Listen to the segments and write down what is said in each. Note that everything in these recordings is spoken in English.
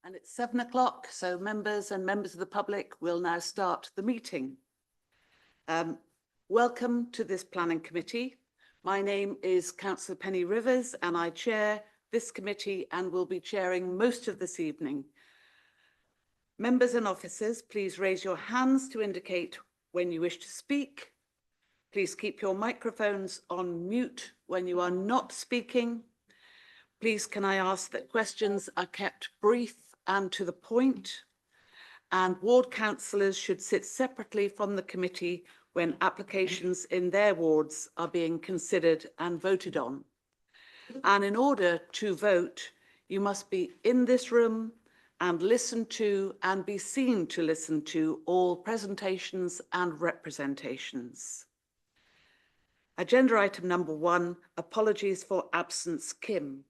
And it's 7 o'clock, so members and members of the public will now start the meeting. Welcome to this planning committee. My name is Councillor Penny Rivers and I chair this committee and will be chairing most of this evening. Members and officers, please raise your hands to indicate when you wish to speak. Please keep your microphones on mute when you are not speaking. Please can I ask that questions are kept brief and to the point, and ward councillors should sit separately from the committee when applications in their wards are being considered and voted on. And in order to vote, you must be in this room and listen to and be seen to listen to all presentations and representations. Agenda item number 1, apologies for absence, Kim.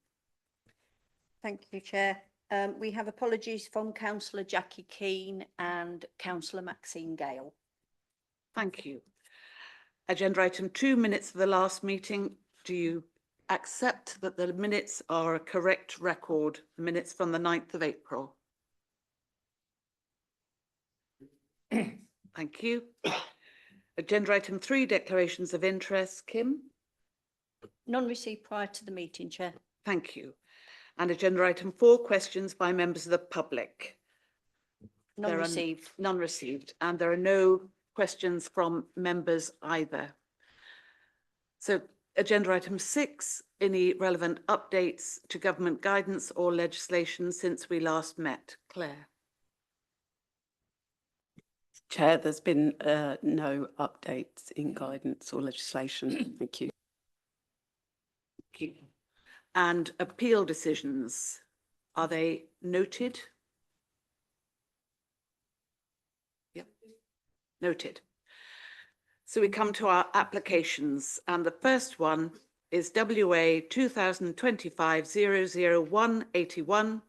Thank you, Chair. We have apologies from Councillor Jackie Keane and Councillor Maxine Gale. Thank you. Agenda item 2, minutes of the last meeting. Do you accept that the minutes are a correct record, the minutes from the 9th of April? Thank you. Agenda item 3, declarations of interest, Kim. None received prior to the meeting, Chair. Thank you. And agenda item 4, questions by members of the public. None received. None received. And there are no questions from members either. So agenda item 6, any relevant updates to government guidance or legislation since we last met? Claire. Chair, there's been no updates in guidance or legislation. Thank you. Thank you. And appeal decisions, are they noted? Yep, noted. So we come to our applications, and the first one is WA 2025-00181,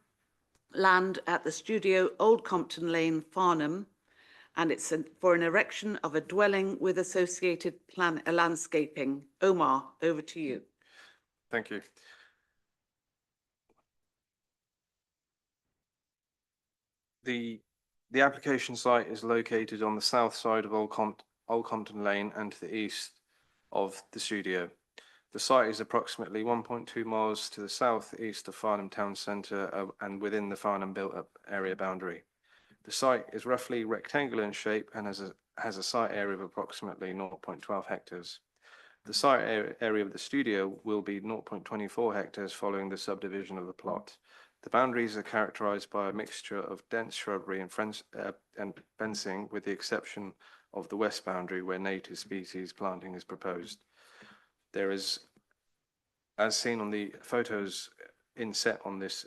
land at the Studio, Old Compton Lane, Farnham, and it's for an erection of a dwelling with associated landscaping. Omar, over to you. Thank you. The application site is located on the south side of Old Compton Lane and to the east of the studio. The site is approximately 1.2 miles to the southeast of Farnham Town Centre and within the Farnham built-up area boundary. The site is roughly rectangular in shape and has a site area of approximately 0.12 hectares. The site area of the studio will be 0.24 hectares following the subdivision of the plot. The boundaries are characterised by a mixture of dense shrubbery and fencing, with the exception of the west boundary where native species planting is proposed. There is, as seen on the photos inset on this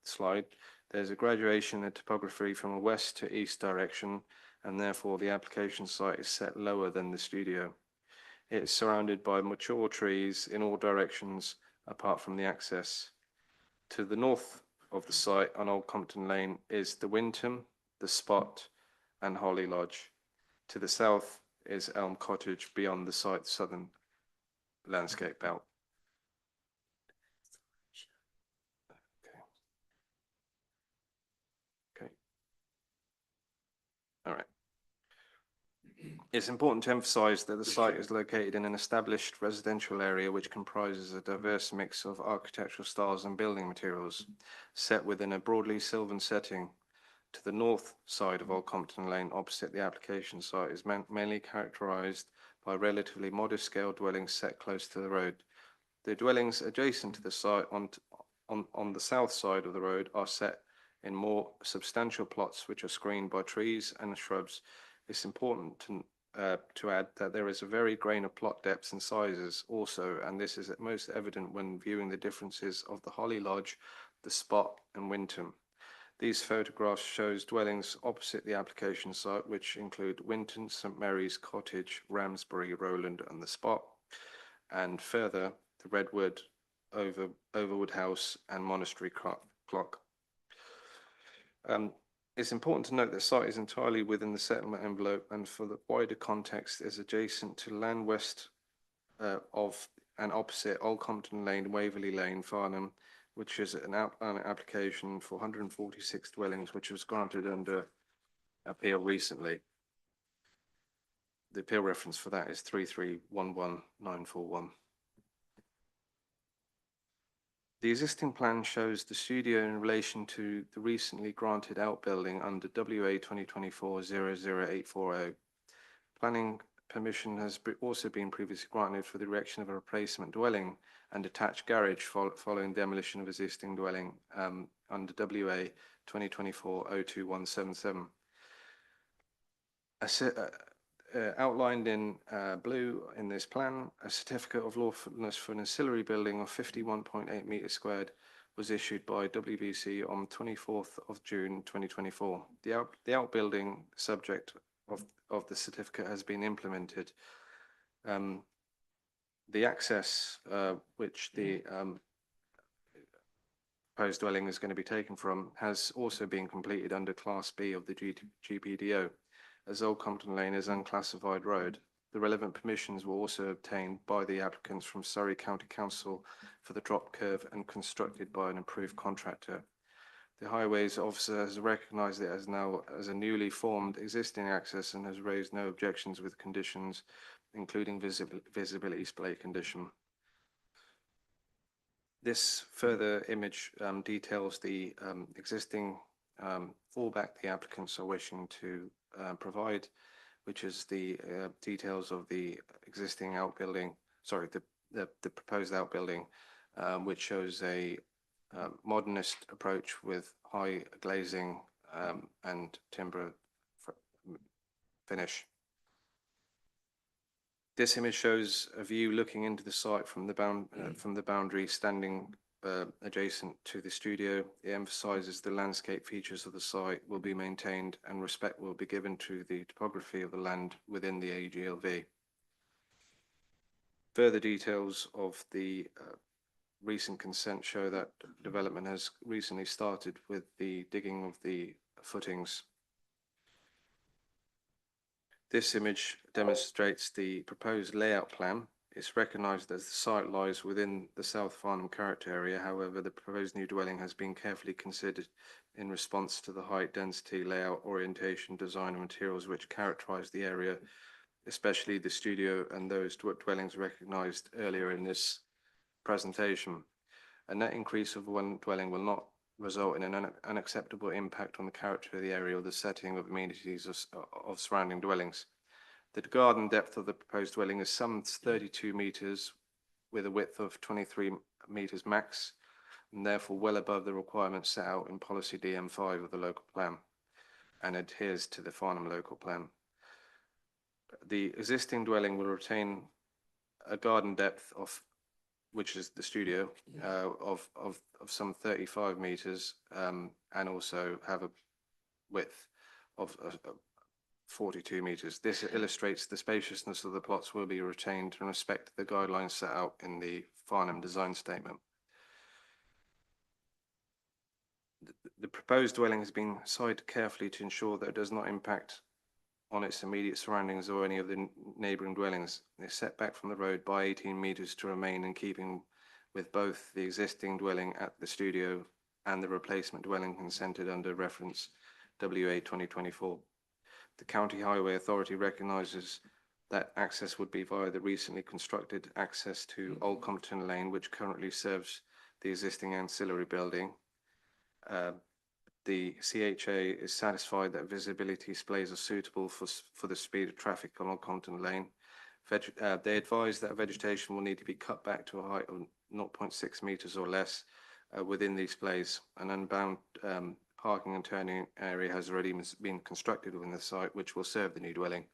slide, there's a graduation in topography from a west to east direction, and therefore the application site is set lower than the studio. It is surrounded by mature trees in all directions apart from the access. To the north of the site on Old Compton Lane is the Winton, the Spot and Holly Lodge. To the south is Elm Cottage beyond the site's southern landscape belt. Okay. All right. It's important to emphasise that the site is located in an established residential area which comprises a diverse mix of architectural styles and building materials, set within a broadly sylvan setting. To the north side of Old Compton Lane, opposite the application site, is mainly characterised by relatively modest scale dwellings set close to the road. The dwellings adjacent to the site on the south side of the road are set in more substantial plots which are screened by trees and shrubs. It's important to add that there is a very grain of plot depths and sizes also, and this is most evident when viewing the differences of the Holly Lodge, the Spot and Winton. These photographs shows dwellings opposite the application site, which include Winton, St Mary's Cottage, Ramsbury, Rowland and the Spot, and further the Redwood, Overwood House and Monastery Clock. It's important to note that the site is entirely within the settlement envelope, and for the wider context is adjacent to land west of and opposite Old Compton Lane, Waverley Lane, Farnham, which is an application for 146 dwellings, which was granted under appeal recently. The appeal reference for that is 3311941. The existing plan shows the studio in relation to the recently granted outbuilding under WA 2024-00840. Planning permission has also been previously granted for the erection of a replacement dwelling and attached garage following demolition of existing dwelling under WA 2024-02177. Outlined in blue in this plan, a certificate of lawfulness for an ancillary building of 51.8 metres squared was issued by WBC on 24th of June 2024. The outbuilding subject of the certificate has been implemented. The access which the proposed dwelling is going to be taken from has also been completed under Class B of the GPDO, as Old Compton Lane is unclassified road. The relevant permissions were also obtained by the applicants from Surrey County Council for the drop curve and constructed by an approved contractor. The Highways Officer has recognised it as a newly formed existing access and has raised no objections with conditions, including visibility display condition. This further image details the existing fallback the applicants are wishing to provide, which is the details of the existing outbuilding, sorry, the proposed outbuilding, which shows a modernist approach with high glazing and timber finish. This image shows a view looking into the site from the boundary standing adjacent to the studio. It emphasises the landscape features of the site will be maintained and respect will be given to the topography of the land within the AGLV. Further details of the recent consent show that development has recently started with the digging of the footings. This image demonstrates the proposed layout plan. It's recognised as the site lies within the South Farnham character area. However, the proposed new dwelling has been carefully considered in response to the height, density, layout, orientation, design and materials which characterise the area, especially the studio and those dwellings recognised earlier in this presentation. A net increase of one dwelling will not result in an unacceptable impact on the character of the area or the setting of amenities of surrounding dwellings. The garden depth of the proposed dwelling is some 32 metres with a width of 23 metres max, and therefore well above the requirements set out in policy DM5 of the local plan and adheres to the Farnham local plan. The existing dwelling will retain a garden depth of, which is the studio, of some 35 metres and also have a width of 42 metres. This illustrates the spaciousness of the plots will be retained and respect the guidelines set out in the Farnham design statement. The proposed dwelling has been sited carefully to ensure that it does not impact on its immediate surroundings or any of the neighbouring dwellings. It's set back from the road by 18 metres to remain in keeping with both the existing dwelling at the studio and the replacement dwelling consented under reference WA 2024. The County Highway Authority recognises that access would be via the recently constructed access to Old Compton Lane, which currently serves the existing ancillary building. The CHA is satisfied that visibility displays are suitable for the speed of traffic on Old Compton Lane. They advise that vegetation will need to be cut back to a height of 0.6 metres or less within these displays. An unbound parking and turning area has already been constructed within the site, which will serve the new dwelling.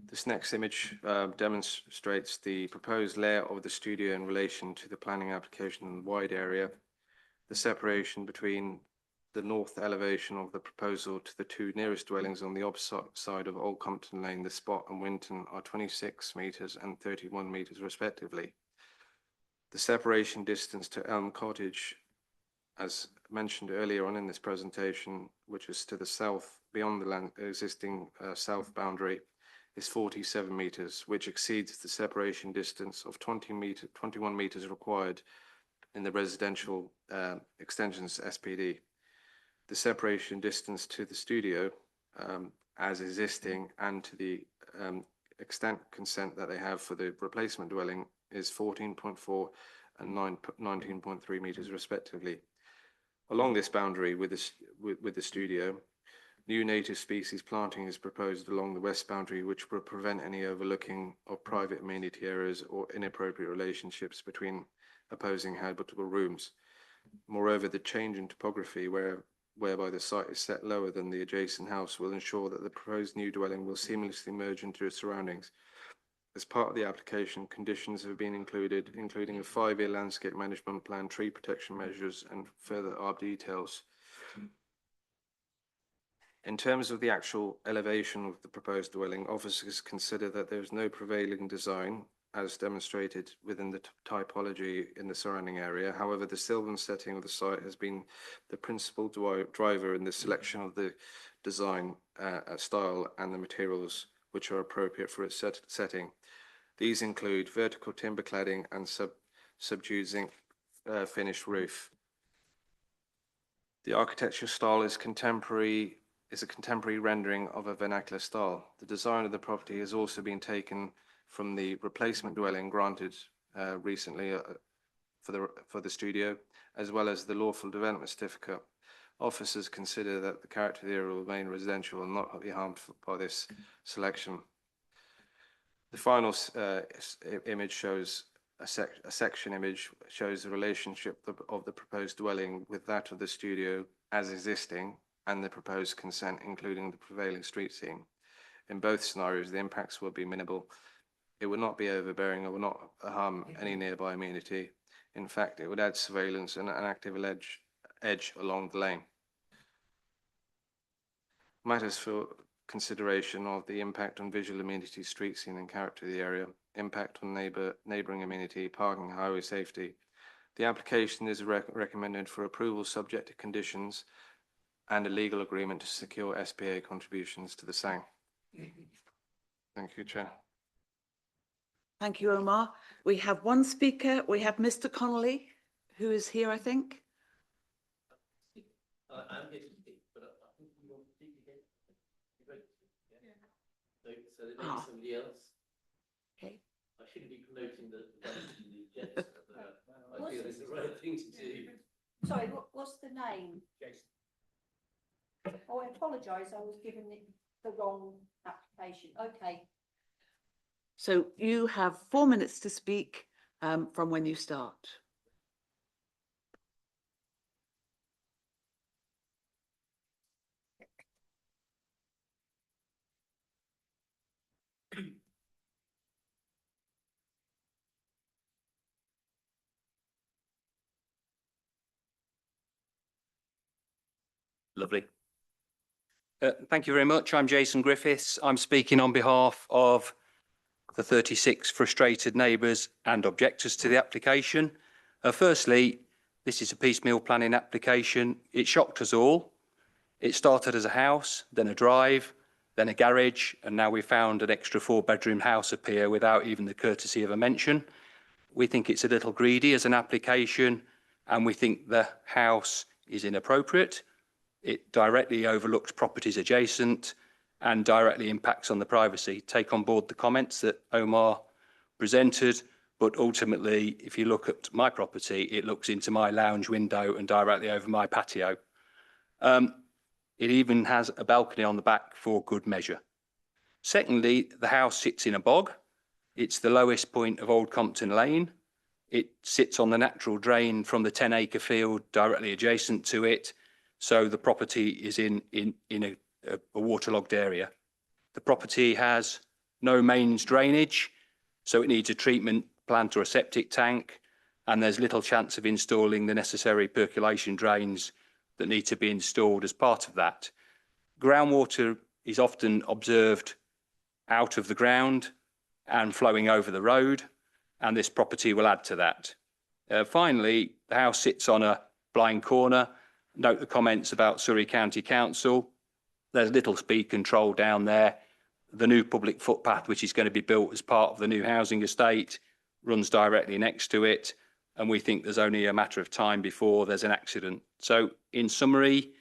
This next image demonstrates the proposed layout of the studio in relation to the planning application in the wide area. The separation between the north elevation of the proposal to the two nearest dwellings on the opposite side of Old Compton Lane, the Spot and Winton, are 26 metres and 31 metres respectively. The separation distance to Elm Cottage, as mentioned earlier on in this presentation, which is to the south beyond the existing south boundary, is 47 metres, which exceeds the separation distance of 21 metres required in the residential extensions SPD. The separation distance to the studio as existing and to the extent consent that they have for the replacement dwelling is 14.4 and 19.3 metres respectively. Along this boundary with the studio, new native species planting is proposed along the west boundary, which will prevent any overlooking of private amenity areas or inappropriate relationships between opposing habitable rooms. Moreover, the change in topography whereby the site is set lower than the adjacent house will ensure that the proposed new dwelling will seamlessly merge into its surroundings. As part of the application, conditions have been included, including a 5-year landscape management plan, tree protection measures, and further ARB details. In terms of the actual elevation of the proposed dwelling, officers consider that there is no prevailing design as demonstrated within the typology in the surrounding area. However, the sylvan setting of the site has been the principal driver in the selection of the design style and the materials which are appropriate for its setting. These include vertical timber cladding and subdued zinc finished roof. The architecture style is a contemporary rendering of a vernacular style. The design of the property has also been taken from the replacement dwelling granted recently for the studio, as well as the lawful development certificate. Officers consider that the character of the area will remain residential and not be harmed by this selection. The final image shows a section image shows the relationship of the proposed dwelling with that of the studio as existing and the proposed consent, including the prevailing street scene. In both scenarios, the impacts will be minimal. It would not be overbearing or will not harm any nearby amenity. In fact, it would add surveillance and an active edge along the lane. Matters for consideration of the impact on visual amenity, street scene and character of the area, impact on neighbouring amenity, parking, highway safety. The application is recommended for approval subject to conditions and a legal agreement to secure SPA contributions to the same. Thank you, Chair. Thank you, Omar. We have one speaker. We have Mr. Connolly, who is here, I think. I'm here to speak, but I think you want to speak again. So they make somebody else. Okay. I shouldn't be promoting the agenda, but I feel it's the right thing to do. Sorry, what's the name? Jason. Oh, I apologise, I was given the wrong application. Okay. So you have 4 minutes to speak from when you start. Lovely. Thank you very much. I'm Jason Griffiths. I'm speaking on behalf of the 36 frustrated neighbours and objectors to the application. Firstly, this is a piecemeal planning application. It shocked us all. It started as a house, then a drive, then a garage, and now we found an extra 4-bedroom house appear without even the courtesy of a mention. We think it's a little greedy as an application, and we think the house is inappropriate. It directly overlooks properties adjacent and directly impacts on the privacy. Take on board the comments that Omar presented, but ultimately, if you look at my property, it looks into my lounge window and directly over my patio. It even has a balcony on the back for good measure. Secondly, the house sits in a bog. It's the lowest point of Old Compton Lane. It sits on the natural drain from the 10-acre field directly adjacent to it. So the property is in a waterlogged area. The property has no mains drainage, so it needs a treatment plant or a septic tank, and there's little chance of installing the necessary percolation drains that need to be installed as part of that. Groundwater is often observed out of the ground and flowing over the road, and this property will add to that. Finally, the house sits on a blind corner. Note the comments about Surrey County Council. There's little speed control down there. The new public footpath, which is going to be built as part of the new housing estate, runs directly next to it. and we think there's only a matter of time before there's an accident. So in summary,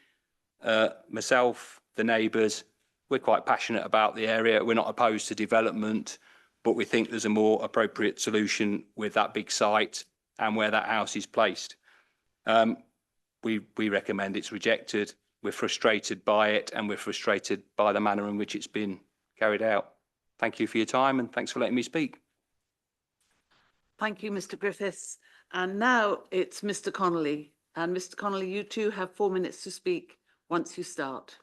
myself, the neighbours, we're quite passionate about the area. We're not opposed to development, but we think there's a more appropriate solution with that big site and where that house is placed. We recommend it's rejected. We're frustrated by it, and we're frustrated by the manner in which it's been carried out. Thank you for your time, and thanks for letting me speak. Thank you, Mr. Griffiths. And now it's Mr. Connolly. And Mr. Connolly, you too have 4 minutes to speak once you start.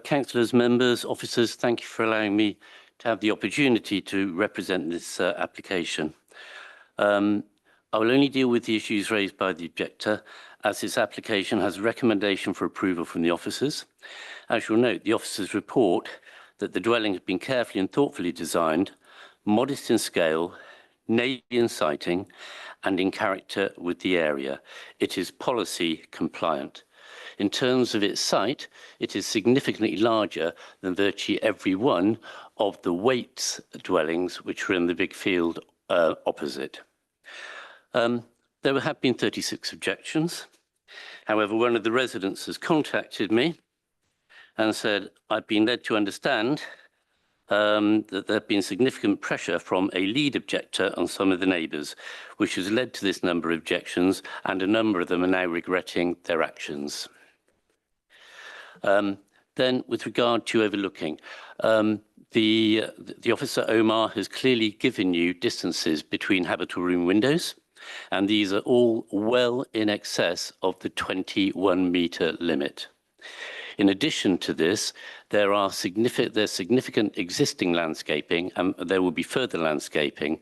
Councillors, members, officers, thank you for allowing me to have the opportunity to represent this application. I will only deal with the issues raised by the objector, as this application has a recommendation for approval from the officers. As you'll note, the officers report that the dwelling has been carefully and thoughtfully designed, modest in scale, neighbourly in siting, and in character with the area. It is policy compliant. In terms of its site, it is significantly larger than virtually every one of the Waits dwellings which are in the big field opposite. There have been 36 objections. However, one of the residents has contacted me and said, I've been led to understand that there have been significant pressure from a lead objector on some of the neighbours, which has led to this number of objections, and a number of them are now regretting their actions. Then, with regard to overlooking, the officer Omar has clearly given you distances between habitable room windows, and these are all well in excess of the 21-metre limit. In addition to this, there's significant existing landscaping, and there will be further landscaping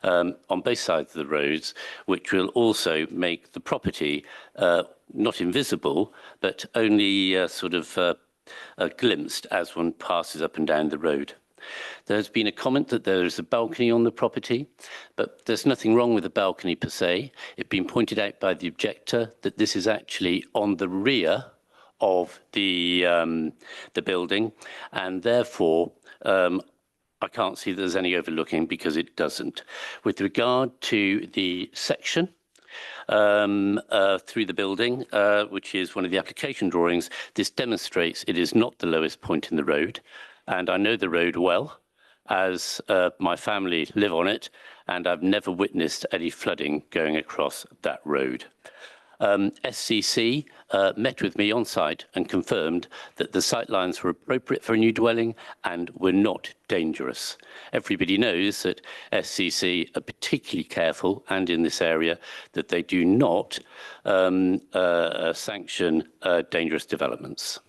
on both sides of the roads, which will also make the property not invisible, but only glimpsed as one passes up and down the road. There's been a comment that there is a balcony on the property, but there's nothing wrong with the balcony per se. It's been pointed out by the objector that this is actually on the rear of the building, and therefore I can't see there's any overlooking because it doesn't. With regard to the section through the building, which is one of the application drawings, this demonstrates it is not the lowest point in the road, and I know the road well, as my family live on it, and I've never witnessed any flooding going across that road. SCC met with me on site and confirmed that the sightlines were appropriate for a new dwelling and were not dangerous. Everybody knows that SCC are particularly careful, and in this area, that they do not sanction dangerous developments.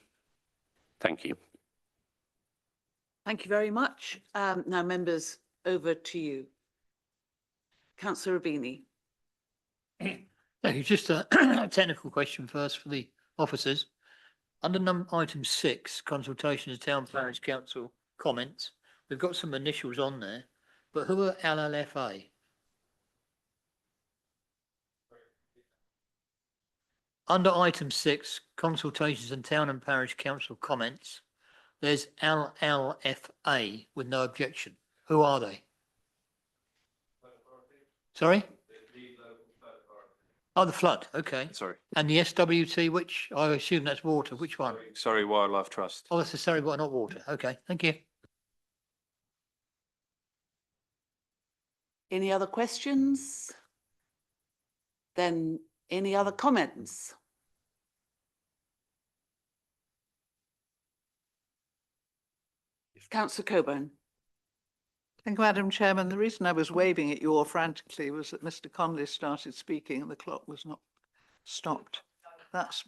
Thank you. Thank you very much. Now, members, over to you. Councillor Rubini. Thank you. Just a technical question first for the officers. Under item 6, consultations, town parish council comments, we've got some initials on there, but who are LLFA? Under item 6, consultations and town and parish council comments, there's LLFA with no objection. Who are they? Sorry? Oh, the flood, okay. Sorry. And the SWT, which I assume that's water, which one? Surrey Wildlife Trust. Oh, that's the Surrey, but not water. Okay, thank you. Any other questions? Then any other comments? Councillor Coburn. Thank you, Madam Chairman. The reason I was waving at you all frantically was that Mr. Connolly started speaking and the clock was not stopped. That's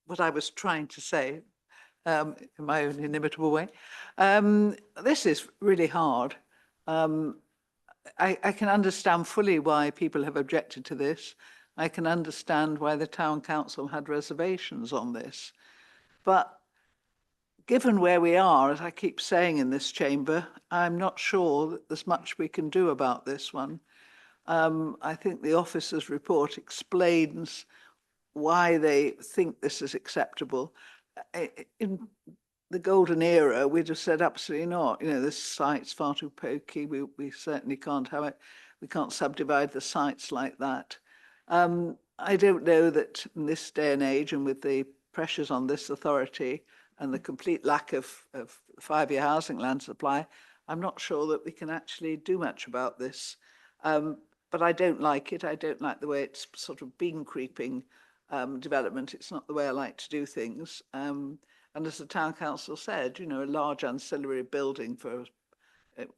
what I was trying to say in my own inimitable way. This is really hard. I can understand fully why people have objected to this. I can understand why the town council had reservations on this. But given where we are, as I keep saying in this chamber, I'm not sure that there's much we can do about this one. I think the officer's report explains why they think this is acceptable. In the golden era, we'd have said absolutely not. You know, this site's far too pokey. We certainly can't have it. We can't subdivide the sites like that. I don't know that in this day and age, and with the pressures on this authority and the complete lack of 5-year housing land supply, I'm not sure that we can actually do much about this. But I don't like it. I don't like the way it's sort of been creeping development. It's not the way I like to do things. And as the town council said, you know, a large ancillary building for,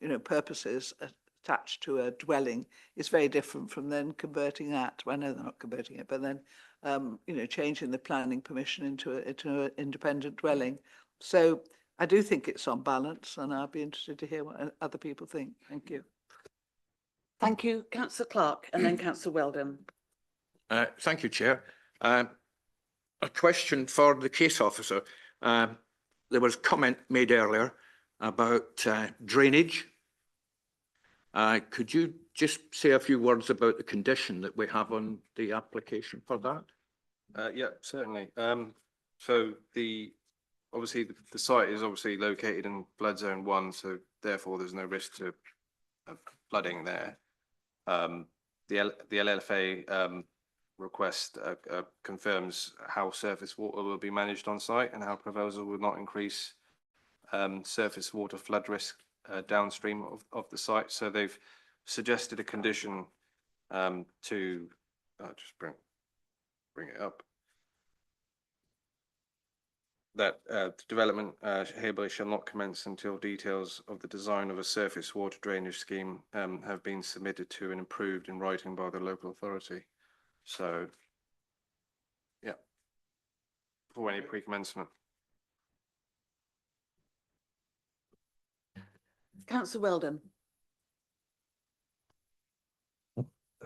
you know, purposes attached to a dwelling is very different from then converting that. Well, I know they're not converting it, but then, you know, changing the planning permission into an independent dwelling. So I do think it's on balance, and I'd be interested to hear what other people think. Thank you. Thank you, Councillor Clark, and then Councillor Weldon. Thank you, Chair. A question for the case officer. There was comment made earlier about drainage. Could you just say a few words about the condition that we have on the application for that? Yeah, certainly. So obviously the site is obviously located in flood zone 1, so therefore there's no risk of flooding there. The LLFA request confirms how surface water will be managed on site and how proposal will not increase surface water flood risk downstream of the site. So they've suggested a condition to just bring it up, that the development hereby shall not commence until details of the design of a surface water drainage scheme have been submitted to and approved in writing by the local authority. So, yeah, for any pre-commencement. Councillor Weldon.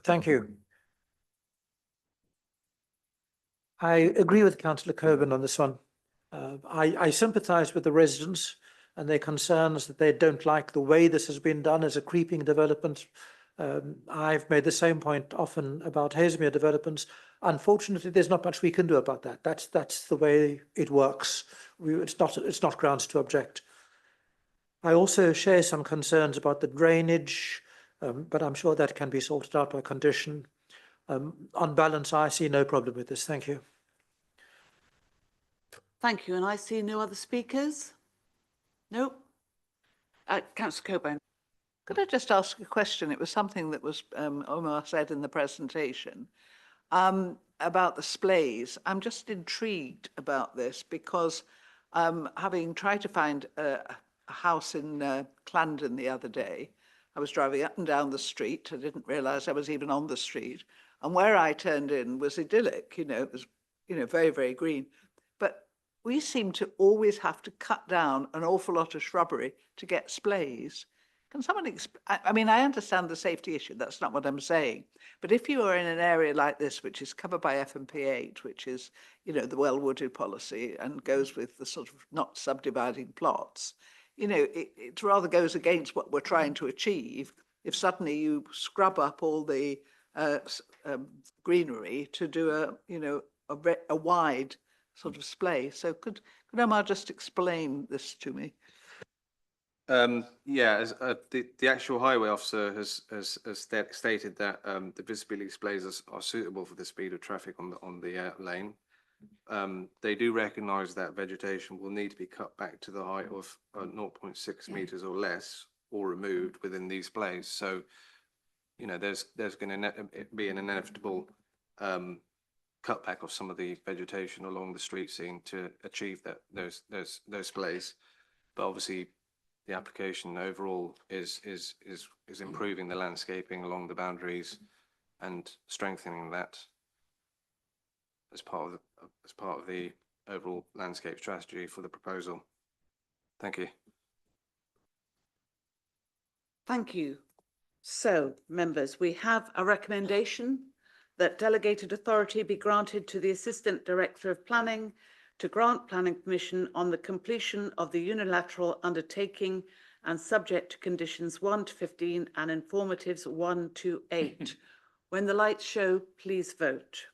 Thank you. I agree with Councillor Coburn on this one. I sympathise with the residents and their concerns that they don't like the way this has been done as a creeping development. I've made the same point often about Haslemere developments. Unfortunately, there's not much we can do about that. That's the way it works. It's not grounds to object. I also share some concerns about the drainage, but I'm sure that can be sorted out by condition. On balance, I see no problem with this. Thank you. Thank you. And I see no other speakers. No. Councillor Coburn. Could I just ask a question? It was something that was Omar said in the presentation about the splays. I'm just intrigued about this because having tried to find a house in Clandon the other day, I was driving up and down the street. I didn't realise I was even on the street. And where I turned in was idyllic, you know, it was, you know, very, very green. But we seem to always have to cut down an awful lot of shrubbery to get splays. Can someone, I mean, I understand the safety issue, that's not what I'm saying. But if you are in an area like this, which is covered by FMP8, which is, you know, the well-wooded policy and goes with the sort of not subdividing plots, you know, it rather goes against what we're trying to achieve if suddenly you scrub up all the greenery to do a, you know, a wide sort of splay. So could Omar just explain this to me? Yeah, as the actual highway officer has stated that the visibility displays are suitable for the speed of traffic on the lane. They do recognise that vegetation will need to be cut back to the height of 0.6 metres or less, or removed within these displays. So, you know, there's going to be an inevitable cutback of some of the vegetation along the street scene to achieve those displays. But obviously, the application overall is improving the landscaping along the boundaries and strengthening that as part of the overall landscape strategy for the proposal. Thank you. Thank you. So, members, we have a recommendation that delegated authority be granted to the Assistant Director of Planning to grant planning permission on the completion of the unilateral undertaking and subject to conditions 1 to 15 and informatives 1 to 8. When the lights show, please vote.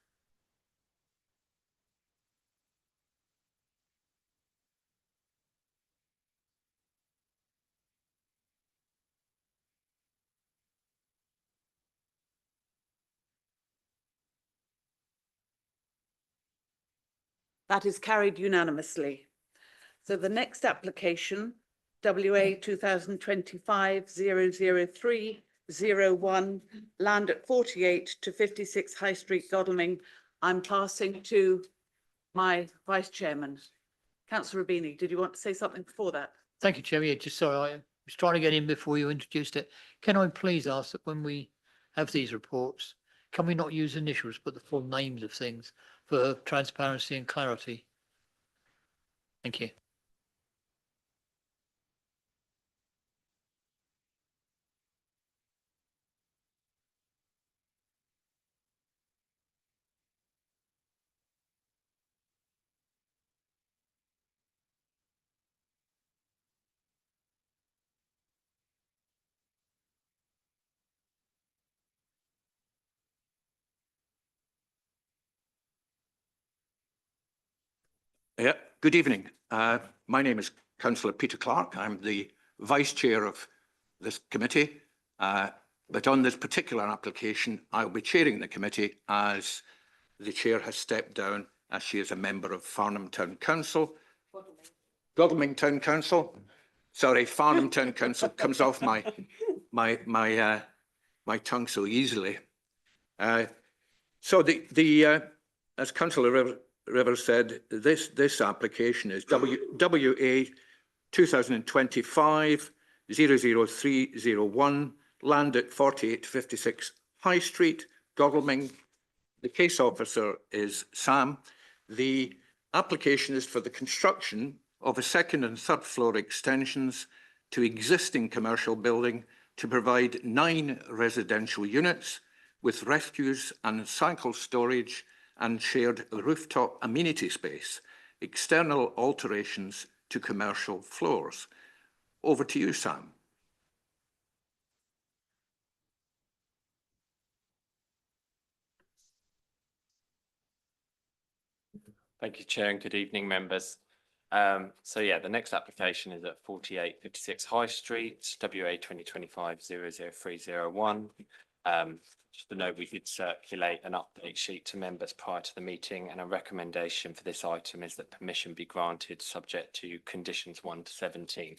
That is carried unanimously. So the next application, WA 2025-00301, land at 48 to 56 High Street, Godalming. I'm passing to my Vice Chairman. Councillor Rubini, did you want to say something before that? Thank you, Chair. Yeah, just sorry, I was trying to get in before you introduced it. Can I please ask that when we have these reports, can we not use initials, but the full names of things for transparency and clarity? Thank you. Yeah, good evening. My name is Councillor Peter Clark. I'm the Vice Chair of this committee. But on this particular application, I'll be chairing the committee as the Chair has stepped down as she is a member of Farnham Town Council. Godalming Town Council. Sorry, Farnham Town Council comes off my tongue so easily. So as Councillor Rivers said, this application is WA 2025-00301, land at 48 to 56 High Street, Godalming. The case officer is Sam. The application is for the construction of a second and third floor extensions to existing commercial building to provide 9 residential units with refuse and cycle storage and shared rooftop amenity space, external alterations to commercial floors. Over to you, Sam. Thank you, Chair, and good evening, members. So yeah, the next application is at 4856 High Street, WA 2025-00301. Just to note, we did circulate an update sheet to members prior to the meeting, and a recommendation for this item is that permission be granted subject to conditions 1 to 17.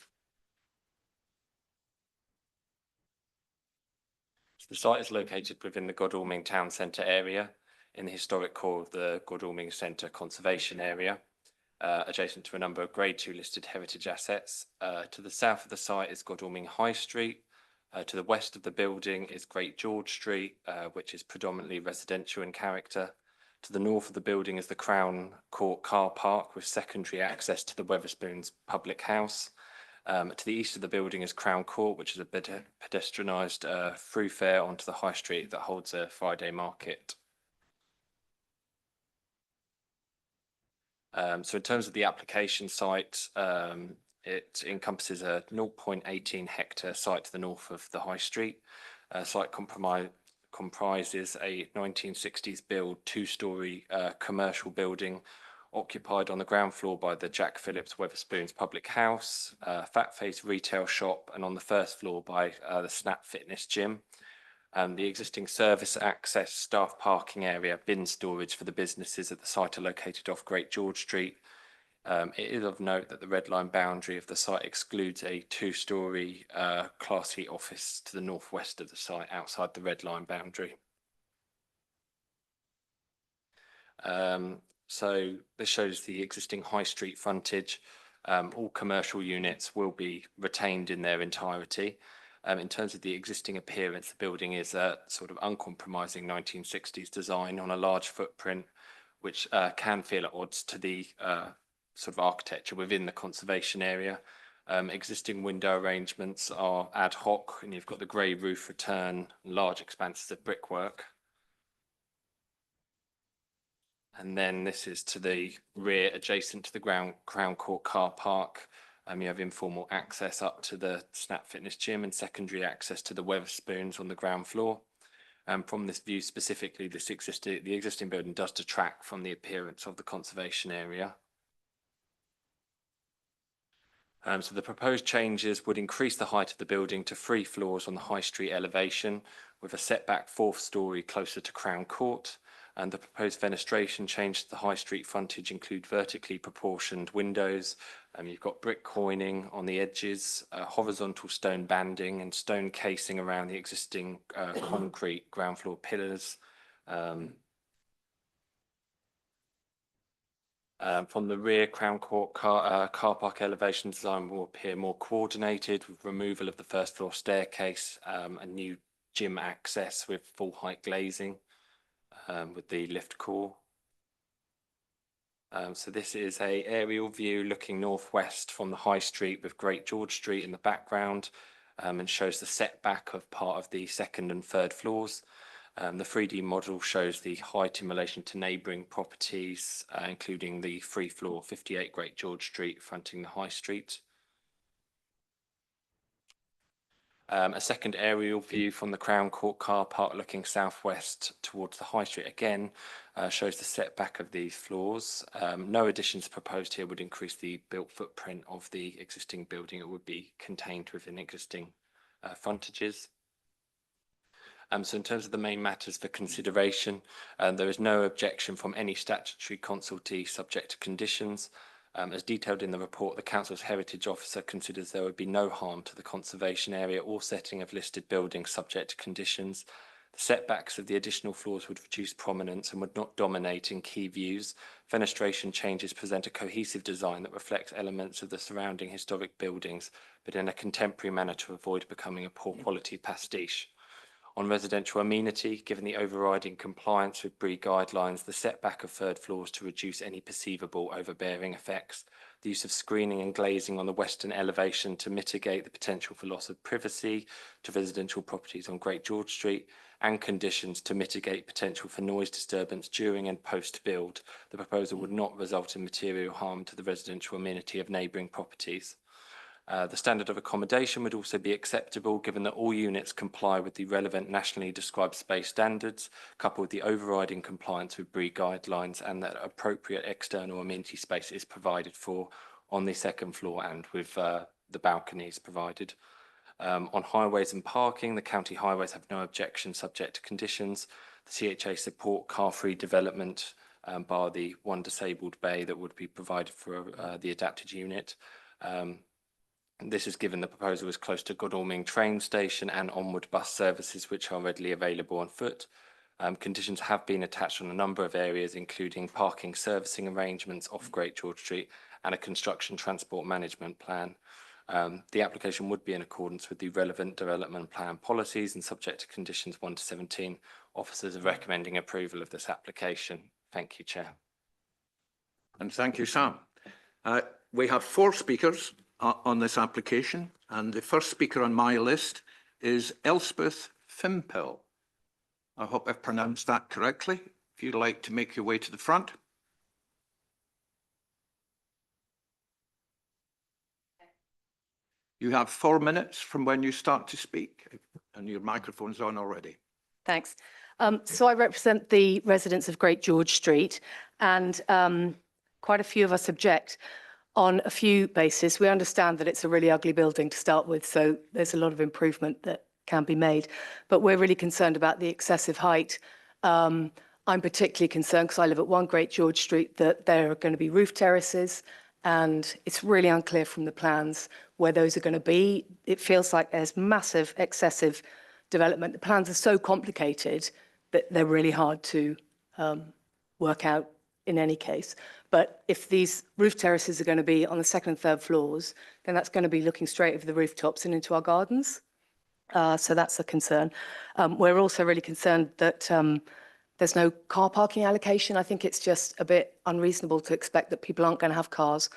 So the site is located within the Godalming Town Centre area in the historic core of the Godalming Centre Conservation Area, adjacent to a number of Grade 2 listed heritage assets. To the south of the site is Godalming High Street. To the west of the building is Great George Street, which is predominantly residential in character. To the north of the building is the Crown Court car park with secondary access to the Wetherspoons public house. To the east of the building is Crown Court, which is a pedestrianised thoroughfare onto the high street that holds a Friday market. So in terms of the application site, it encompasses a 0.18 hectare site to the north of the high street. Site comprises a 1960s build 2-storey commercial building occupied on the ground floor by the Jack Phillips Wetherspoons public house, Fat Face retail shop, and on the first floor by the Snap Fitness gym. The existing service access, staff parking area, bin storage for the businesses at the site are located off Great George Street. It is of note that the red line boundary of the site excludes a 2-storey Class C office to the northwest of the site outside the red line boundary. So this shows the existing high street frontage. All commercial units will be retained in their entirety. In terms of the existing appearance, the building is a sort of uncompromising 1960s design on a large footprint, which can feel at odds to the sort of architecture within the conservation area. Existing window arrangements are ad hoc, and you've got the grey roof return, large expanses of brickwork. And then this is to the rear, adjacent to the Crown Court car park. You have informal access up to the Snap Fitness gym and secondary access to the Wetherspoons on the ground floor. From this view specifically, the existing building does detract from the appearance of the conservation area. So the proposed changes would increase the height of the building to 3 floors on the High Street elevation, with a setback 4th storey closer to Crown Court. And the proposed fenestration change to the High Street frontage include vertically proportioned windows. You've got brick coining on the edges, horizontal stone banding and stone casing around the existing concrete ground floor pillars. From the rear, Crown Court car park elevation design will appear more coordinated, with removal of the 1st floor staircase, a new gym access with full height glazing. With the lift core. So this is a aerial view looking northwest from the High Street with Great George Street in the background, and shows the setback of part of the 2nd and 3rd floors. The 3D model shows the height in relation to neighbouring properties, including the 3 floor 58 Great George Street fronting the High Street. A second aerial view from the Crown Court car park looking southwest towards the High Street again shows the setback of these floors. No additions proposed here would increase the built footprint of the existing building. It would be contained within existing frontages. So in terms of the main matters for consideration, there is no objection from any statutory consultee subject to conditions. As detailed in the report, the Council's Heritage Officer considers there would be no harm to the conservation area or setting of listed buildings subject to conditions. The setbacks of the additional floors would reduce prominence and would not dominate in key views. Fenestration changes present a cohesive design that reflects elements of the surrounding historic buildings, but in a contemporary manner to avoid becoming a poor quality pastiche. On residential amenity, given the overriding compliance with BREE guidelines, the setback of 3rd floors to reduce any perceivable overbearing effects, the use of screening and glazing on the western elevation to mitigate the potential for loss of privacy to residential properties on Great George Street, and conditions to mitigate potential for noise disturbance during and post-build. The proposal would not result in material harm to the residential amenity of neighbouring properties. The standard of accommodation would also be acceptable given that all units comply with the relevant nationally described space standards, coupled with the overriding compliance with BREE guidelines, and that appropriate external amenity space is provided for on the 2nd floor and with the balconies provided. On highways and parking, the county highways have no objection subject to conditions. The CHA support car-free development, bar the one disabled bay that would be provided for the adapted unit. This is given the proposal is close to Godalming train station and onward bus services, which are readily available on foot. Conditions have been attached on a number of areas, including parking servicing arrangements off Great George Street and a construction transport management plan. The application would be in accordance with the relevant development plan policies and subject to conditions 1 to 17. Officers are recommending approval of this application. Thank you, Chair. And thank you, Sam. We have 4 speakers on this application, and the first speaker on my list is Elspeth Fimpel. I hope I've pronounced that correctly. If you'd like to make your way to the front. You have 4 minutes from when you start to speak, and your microphone's on already. Thanks. So I represent the residents of Great George Street, and quite a few of us object on a few bases. We understand that it's a really ugly building to start with, so there's a lot of improvement that can be made. But we're really concerned about the excessive height. I'm particularly concerned because I live at 1 Great George Street that there are going to be roof terraces, and it's really unclear from the plans where those are going to be. It feels like there's massive excessive development. The plans are so complicated that they're really hard to work out in any case. But if these roof terraces are going to be on the 2nd and 3rd floors, then that's going to be looking straight over the rooftops and into our gardens. So that's a concern. We're also really concerned that there's no car parking allocation. I think it's just a bit unreasonable to expect that people aren't going to have cars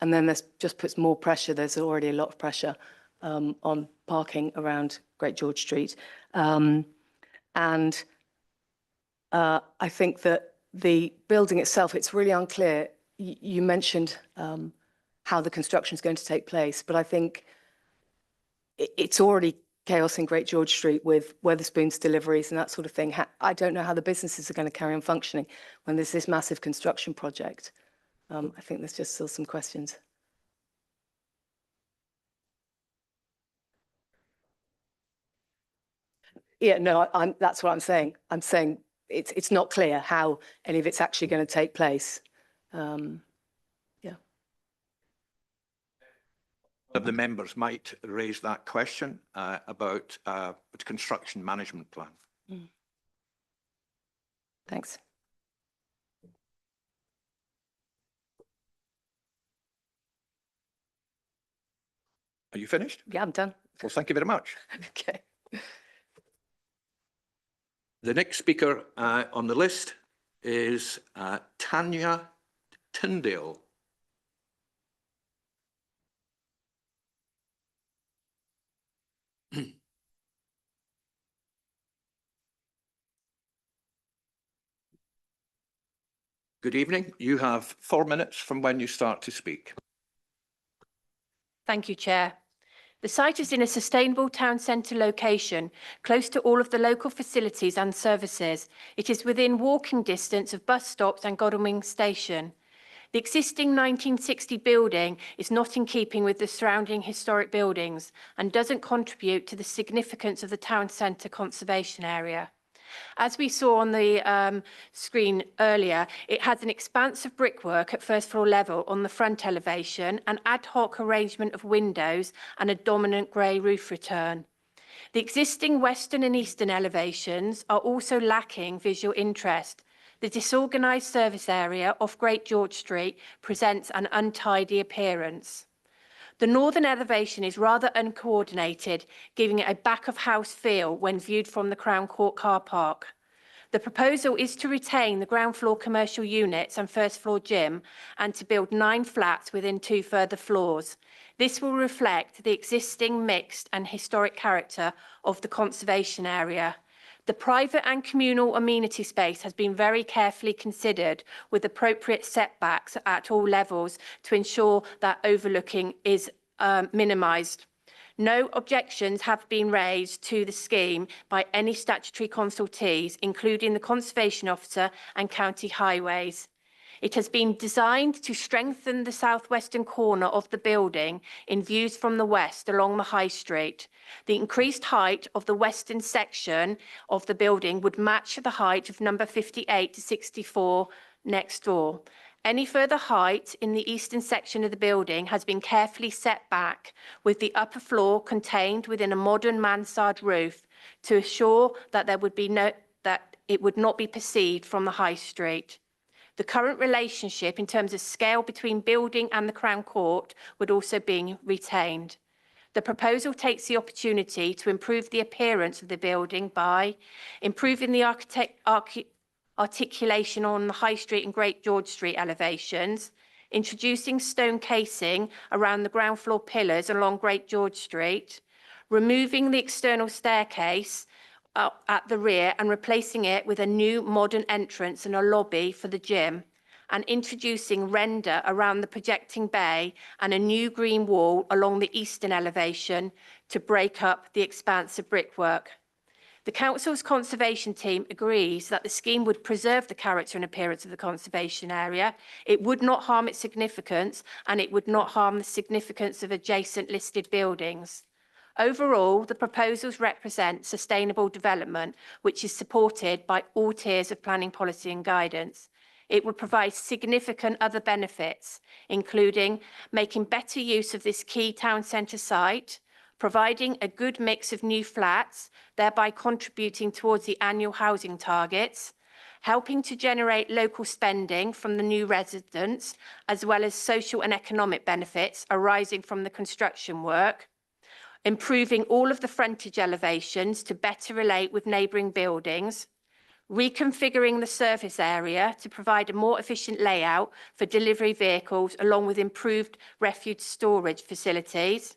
And then this just puts more pressure. There's already a lot of pressure on parking around Great George Street. I think that the building itself, it's really unclear. You mentioned how the construction is going to take place, but I think it's already chaos in Great George Street with Wetherspoon's deliveries and that sort of thing. I don't know how the businesses are going to carry on functioning when there's this massive construction project. I think there's just still some questions. Yeah, no, that's what I'm saying. I'm saying it's not clear how any of it's actually going to take place. Of the members might raise that question about the construction management plan. Thanks. Are you finished? Yeah, I'm done. Well, thank you very much. Okay. The next speaker on the list is Tanya Tyndale. Good evening. You have 4 minutes from when you start to speak. Thank you, Chair. The site is in a sustainable town centre location, close to all of the local facilities and services. It is within walking distance of bus stops and Godalming Station. The existing 1960 building is not in keeping with the surrounding historic buildings and doesn't contribute to the significance of the town centre conservation area. As we saw on the screen earlier, it has an expanse of brickwork at first floor level on the front elevation, an ad hoc arrangement of windows and a dominant grey roof return. The existing western and eastern elevations are also lacking visual interest. The disorganised service area off Great George Street presents an untidy appearance. The northern elevation is rather uncoordinated, giving it a back-of-house feel when viewed from the Crown Court car park. The proposal is to retain the ground floor commercial units and first floor gym and to build 9 flats within 2 further floors. This will reflect the existing mixed and historic character of the conservation area. The private and communal amenity space has been very carefully considered with appropriate setbacks at all levels to ensure that overlooking is minimised. No objections have been raised to the scheme by any statutory consultees, including the Conservation Officer and County Highways. It has been designed to strengthen the southwestern corner of the building in views from the west along the High Street. The increased height of the western section of the building would match the height of number 58 to 64 next door. Any further height in the eastern section of the building has been carefully set back, with the upper floor contained within a modern mansard roof to assure that it would not be perceived from the High Street. The current relationship in terms of scale between building and the Crown Court would also be retained. The proposal takes the opportunity to improve the appearance of the building by improving the articulation on the High Street and Great George Street elevations, introducing stone casing around the ground floor pillars along Great George Street, removing the external staircase at the rear and replacing it with a new modern entrance and a lobby for the gym, and introducing render around the projecting bay and a new green wall along the eastern elevation to break up the expanse of brickwork. The Council's conservation team agrees that the scheme would preserve the character and appearance of the conservation area, it would not harm its significance, and it would not harm the significance of adjacent listed buildings. Overall, the proposals represent sustainable development, which is supported by all tiers of planning policy and guidance. It would provide significant other benefits, including making better use of this key town centre site, providing a good mix of new flats, thereby contributing towards the annual housing targets, helping to generate local spending from the new residents, as well as social and economic benefits arising from the construction work, improving all of the frontage elevations to better relate with neighbouring buildings, reconfiguring the surface area to provide a more efficient layout for delivery vehicles along with improved refuse storage facilities,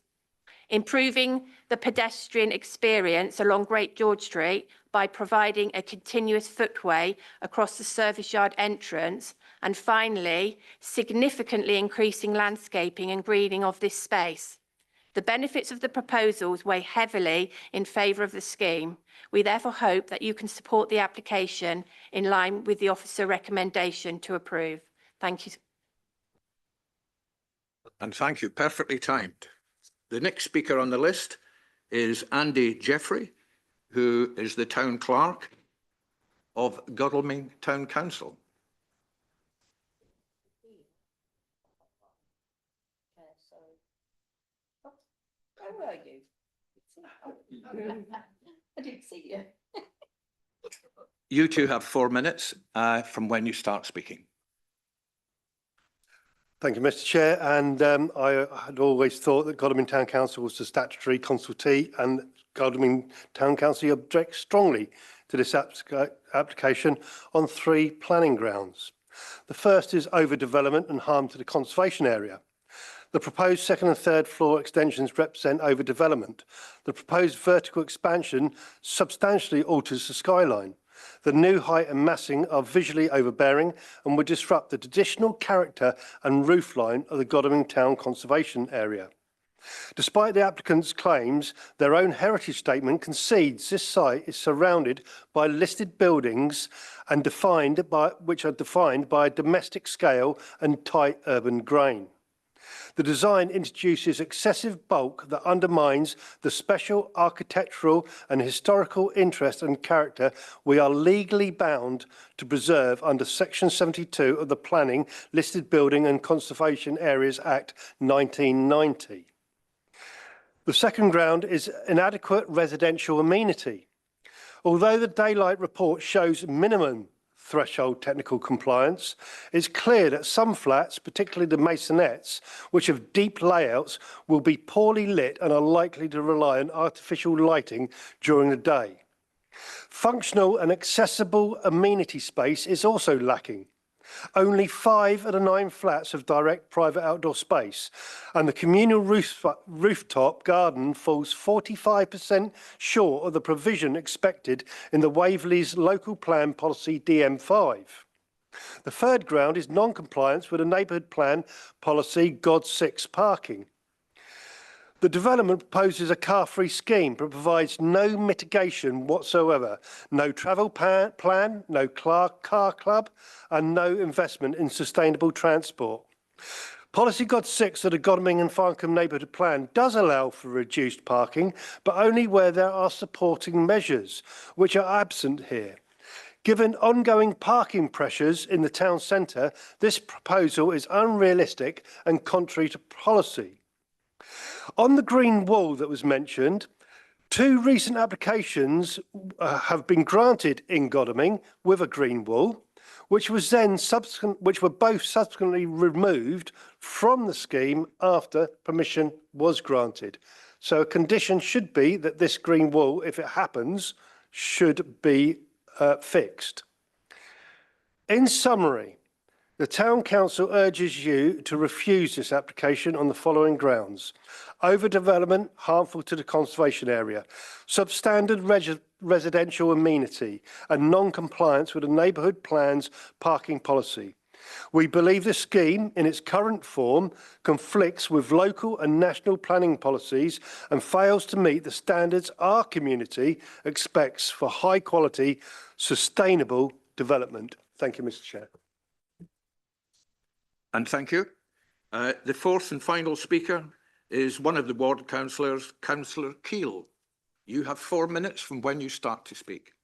improving the pedestrian experience along Great George Street by providing a continuous footway across the service yard entrance, and finally, significantly increasing landscaping and greening of this space. The benefits of the proposals weigh heavily in favour of the scheme. We therefore hope that you can support the application in line with the officer recommendation to approve. Thank you. And thank you, perfectly timed. The next speaker on the list is Andy Jeffrey, who is the Town Clerk of Godalming Town Council. Where are you? I didn't see you. You two have 4 minutes from when you start speaking. Thank you, Mr. Chair. And I had always thought that Godalming Town Council was the statutory consultee, and Godalming Town Council objects strongly to this application on 3 planning grounds. The first is overdevelopment and harm to the conservation area. The proposed 2nd and 3rd floor extensions represent overdevelopment. The proposed vertical expansion substantially alters the skyline. The new height and massing are visually overbearing and would disrupt the traditional character and roofline of the Godalming Town Conservation Area. Despite the applicant's claims, their own heritage statement concedes this site is surrounded by listed buildings and which are defined by a domestic scale and tight urban grain. The design introduces excessive bulk that undermines the special architectural and historical interest and character we are legally bound to preserve under Section 72 of the Planning, Listed Building and Conservation Areas Act 1990. The second ground is inadequate residential amenity. Although the daylight report shows minimum threshold technical compliance, it's clear that some flats, particularly the maisonettes, which have deep layouts, will be poorly lit and are likely to rely on artificial lighting during the day. Functional and accessible amenity space is also lacking. Only 5 of the 9 flats have direct private outdoor space, and the communal rooftop garden falls 45% short of the provision expected in the Waverley's local plan policy DM5. The third ground is non-compliance with the neighbourhood plan policy God 6 parking. The development proposes a car-free scheme but provides no mitigation whatsoever, no travel plan, no car club, and no investment in sustainable transport. Policy God 6 of the Godalming and Farncombe neighbourhood plan does allow for reduced parking, but only where there are supporting measures, which are absent here. Given ongoing parking pressures in the town centre, this proposal is unrealistic and contrary to policy. On the green wall that was mentioned, 2 recent applications have been granted in Godalming with a green wall, which were both subsequently removed from the scheme after permission was granted. So a condition should be that this green wall, if it happens, should be fixed. In summary, the Town Council urges you to refuse this application on the following grounds: overdevelopment, harmful to the conservation area, substandard residential amenity, and non-compliance with the neighbourhood plan's parking policy. We believe the scheme, in its current form, conflicts with local and national planning policies and fails to meet the standards our community expects for high-quality, sustainable development. Thank you, Mr. Chair. And thank you. The fourth and final speaker is one of the ward councillors, Councillor Keel. You have 4 minutes from when you start to speak.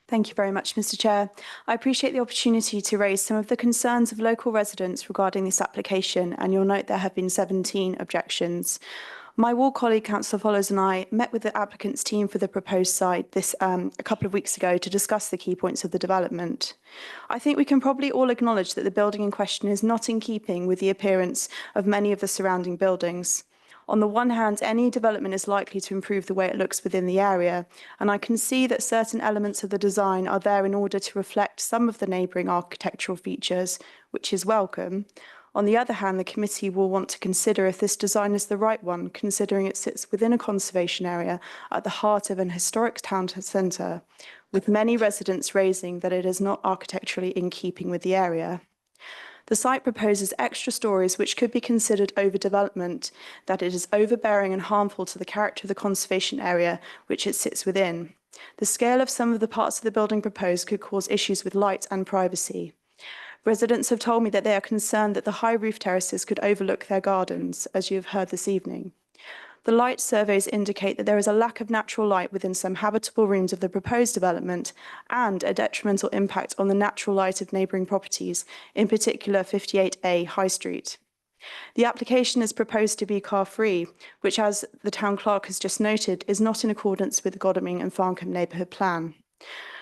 Thank you very much, Mr. Chair. I appreciate the opportunity to raise some of the concerns of local residents regarding this application, and you'll note there have been 17 objections. My ward colleague, Councillor Follows, and I met with the applicant's team for the proposed site a couple of weeks ago to discuss the key points of the development. I think we can probably all acknowledge that the building in question is not in keeping with the appearance of many of the surrounding buildings. On the one hand, any development is likely to improve the way it looks within the area, and I can see that certain elements of the design are there in order to reflect some of the neighbouring architectural features, which is welcome. On the other hand, the committee will want to consider if this design is the right one, considering it sits within a conservation area at the heart of an historic town centre, with many residents raising that it is not architecturally in keeping with the area. The site proposes extra stories which could be considered overdevelopment, that it is overbearing and harmful to the character of the conservation area which it sits within. The scale of some of the parts of the building proposed could cause issues with light and privacy. Residents have told me that they are concerned that the high roof terraces could overlook their gardens, as you have heard this evening. The light surveys indicate that there is a lack of natural light within some habitable rooms of the proposed development and a detrimental impact on the natural light of neighbouring properties, in particular 58A High Street. The application is proposed to be car-free, which, as the Town Clerk has just noted, is not in accordance with the Godalming and Farncombe Neighbourhood Plan.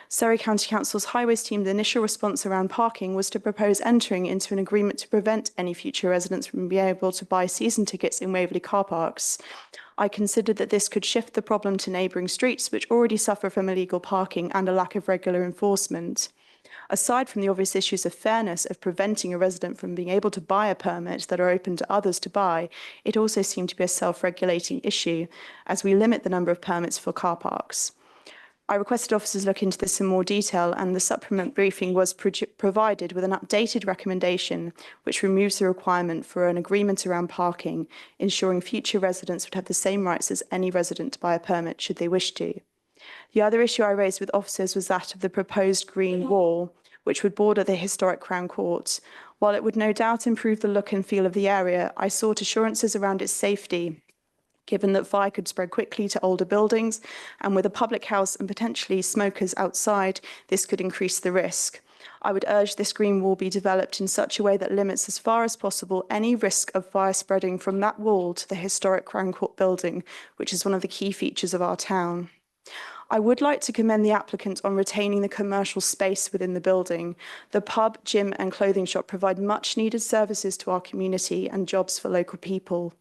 Surrey County Council's Highways team's initial response around parking was to propose entering into an agreement to prevent any future residents from being able to buy season tickets in Waverley car parks. I considered that this could shift the problem to neighbouring streets, which already suffer from illegal parking and a lack of regular enforcement. Aside from the obvious issues of fairness of preventing a resident from being able to buy a permit that are open to others to buy, it also seemed to be a self-regulating issue, as we limit the number of permits for car parks. I requested officers look into this in more detail, and the supplement briefing was provided with an updated recommendation which removes the requirement for an agreement around parking, ensuring future residents would have the same rights as any resident to buy a permit should they wish to. The other issue I raised with officers was that of the proposed green wall, which would border the historic Crown Court. While it would no doubt improve the look and feel of the area, I sought assurances around its safety, given that fire could spread quickly to older buildings, and with a public house and potentially smokers outside, this could increase the risk. I would urge this green wall be developed in such a way that limits as far as possible any risk of fire spreading from that wall to the historic Crown Court building, which is one of the key features of our town. I would like to commend the applicant on retaining the commercial space within the building. The pub, gym and clothing shop provide much needed services to our community and jobs for local people.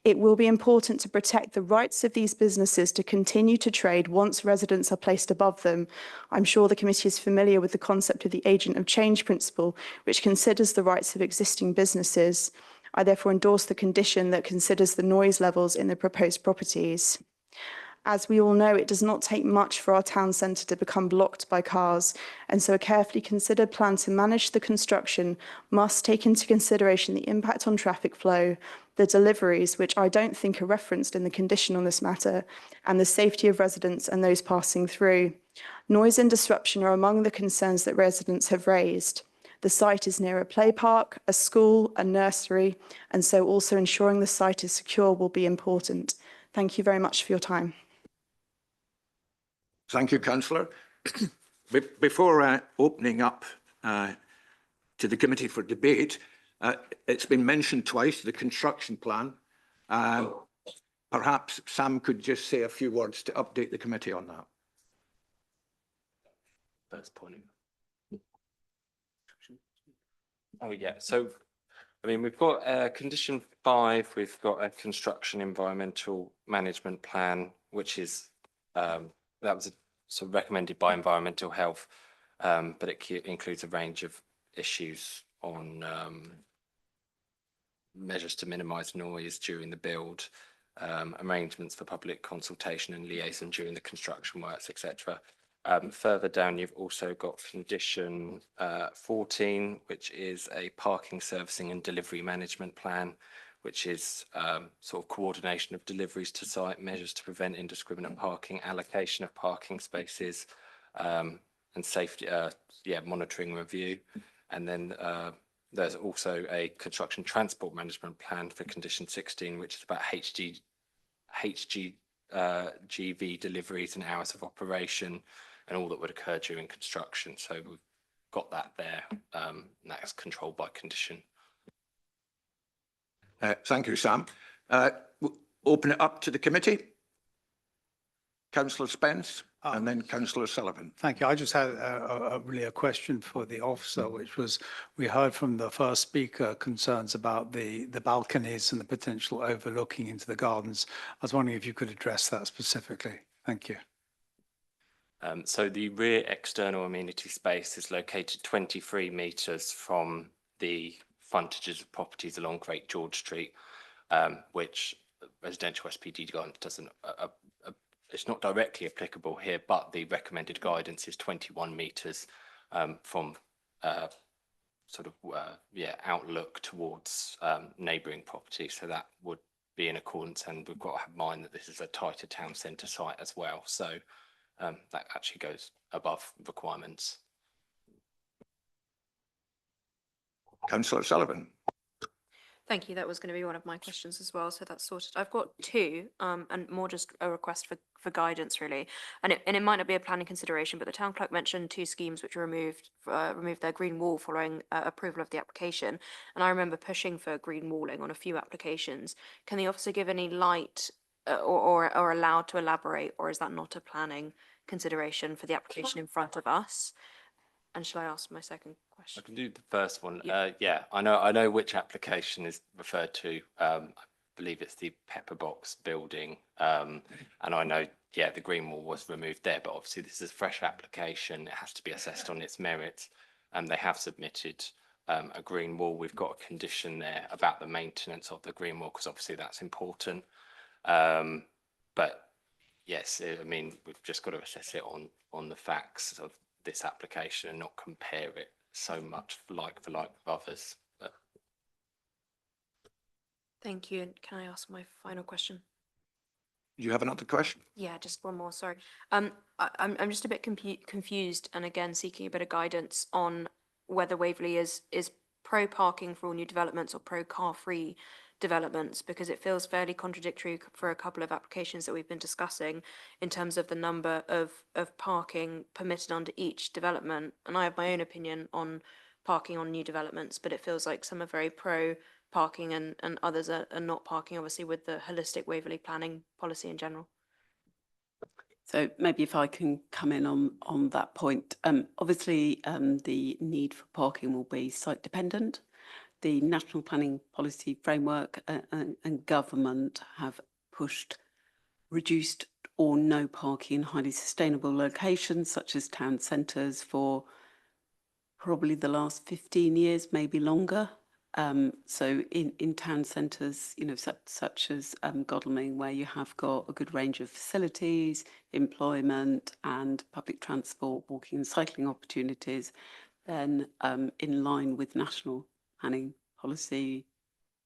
It will be important to protect the rights of these businesses to continue to trade once residents are placed above them. I'm sure the committee is familiar with the concept of the agent of change principle, which considers the rights of existing businesses. I therefore endorse the condition that considers the noise levels in the proposed properties. As we all know, it does not take much for our town centre to become blocked by cars, and so a carefully considered plan to manage the construction must take into consideration the impact on traffic flow, the deliveries, which I don't think are referenced in the condition on this matter, and the safety of residents and those passing through. Noise and disruption are among the concerns that residents have raised. The site is near a play park, a school, a nursery, and so also ensuring the site is secure will be important. Thank you very much for your time. Thank you, Councillor. Before opening up to the committee for debate, it's been mentioned twice, the construction plan. Perhaps Sam could just say a few words to update the committee on that. First point. Oh, yeah. So, I mean, we've got condition 5, we've got a construction environmental management plan, which is that was sort of recommended by Environmental Health, but it includes a range of issues on measures to minimise noise during the build, arrangements for public consultation and liaison during the construction works, etc. Further down, you've also got condition 14, which is a parking servicing and delivery management plan, which is sort of coordination of deliveries to site, measures to prevent indiscriminate parking, allocation of parking spaces, and safety, monitoring review. And then there's also a construction transport management plan for condition 16, which is about HGV deliveries and hours of operation and all that would occur during construction. So we've got that there, and that's controlled by condition. Thank you, Sam. We'll open it up to the committee. Councillor Spence, and then Councillor Sullivan. Thank you. I just had really a question for the officer, which was, we heard from the first speaker concerns about the balconies and the potential overlooking into the gardens. I was wondering if you could address that specifically. Thank you. So the rear external amenity space is located 23 metres from the frontages of properties along Great George Street, which residential SPD guidance doesn't, it's not directly applicable here, but the recommended guidance is 21 metres from outlook towards neighbouring properties. So that would be in accordance, and we've got to have in mind that this is a tighter town centre site as well. So that actually goes above requirements. Councillor Sullivan. Thank you. That was going to be one of my questions as well. So that's sorted. I've got two, and more just a request for guidance really. And it might not be a planning consideration, but the town clerk mentioned two schemes which removed their green wall following approval of the application. And I remember pushing for green walling on a few applications. Can the officer give any light or allowed to elaborate, or is that not a planning consideration for the application in front of us? And shall I ask my second question? I can do the first one. Yeah. Yeah, I know which application is referred to. I believe it's the Pepperbox building. And I know, yeah, the green wall was removed there, but obviously this is a fresh application. It has to be assessed on its merits. And they have submitted a green wall. We've got a condition there about the maintenance of the green wall, because obviously that's important. But yes, I mean, we've just got to assess it on the facts of this application and not compare it so much like for like with others. But Thank you. And can I ask my final question? You have another question? Yeah, just one more, sorry. I'm just a bit confused, and again, seeking a bit of guidance on whether Waverley is pro parking for all new developments or pro car free developments, because it feels fairly contradictory for a couple of applications that we've been discussing in terms of the number of parking permitted under each development. And I have my own opinion on parking on new developments, but it feels like some are very pro parking and others are not parking, obviously with the holistic Waverley planning policy in general. So maybe if I can come in on that point. Obviously, the need for parking will be site dependent. The National Planning Policy Framework and government have pushed reduced or no parking in highly sustainable locations such as town centres for probably the last 15 years, maybe longer. So in town centres, you know, such as Godalming, where you have got a good range of facilities, employment and public transport, walking and cycling opportunities, then in line with national planning policy,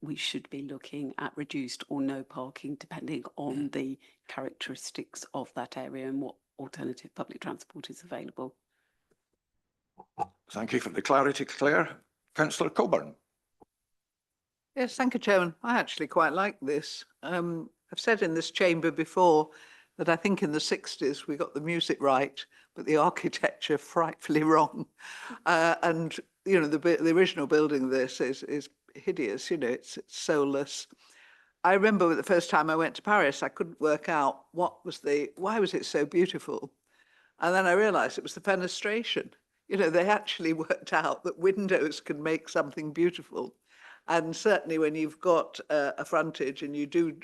we should be looking at reduced or no parking depending on the characteristics of that area and what alternative public transport is available. Thank you for the clarity, Claire. Councillor Coburn. Yes, thank you, Chairman. I actually quite like this. I've said in this chamber before that I think in the 60s we got the music right, but the architecture frightfully wrong. And, you know, the original building of this is hideous, you know, it's soulless. I remember the first time I went to Paris, I couldn't work out why was it so beautiful? And then I realized it was the fenestration. You know, they actually worked out that windows can make something beautiful. And certainly when you've got a frontage and you do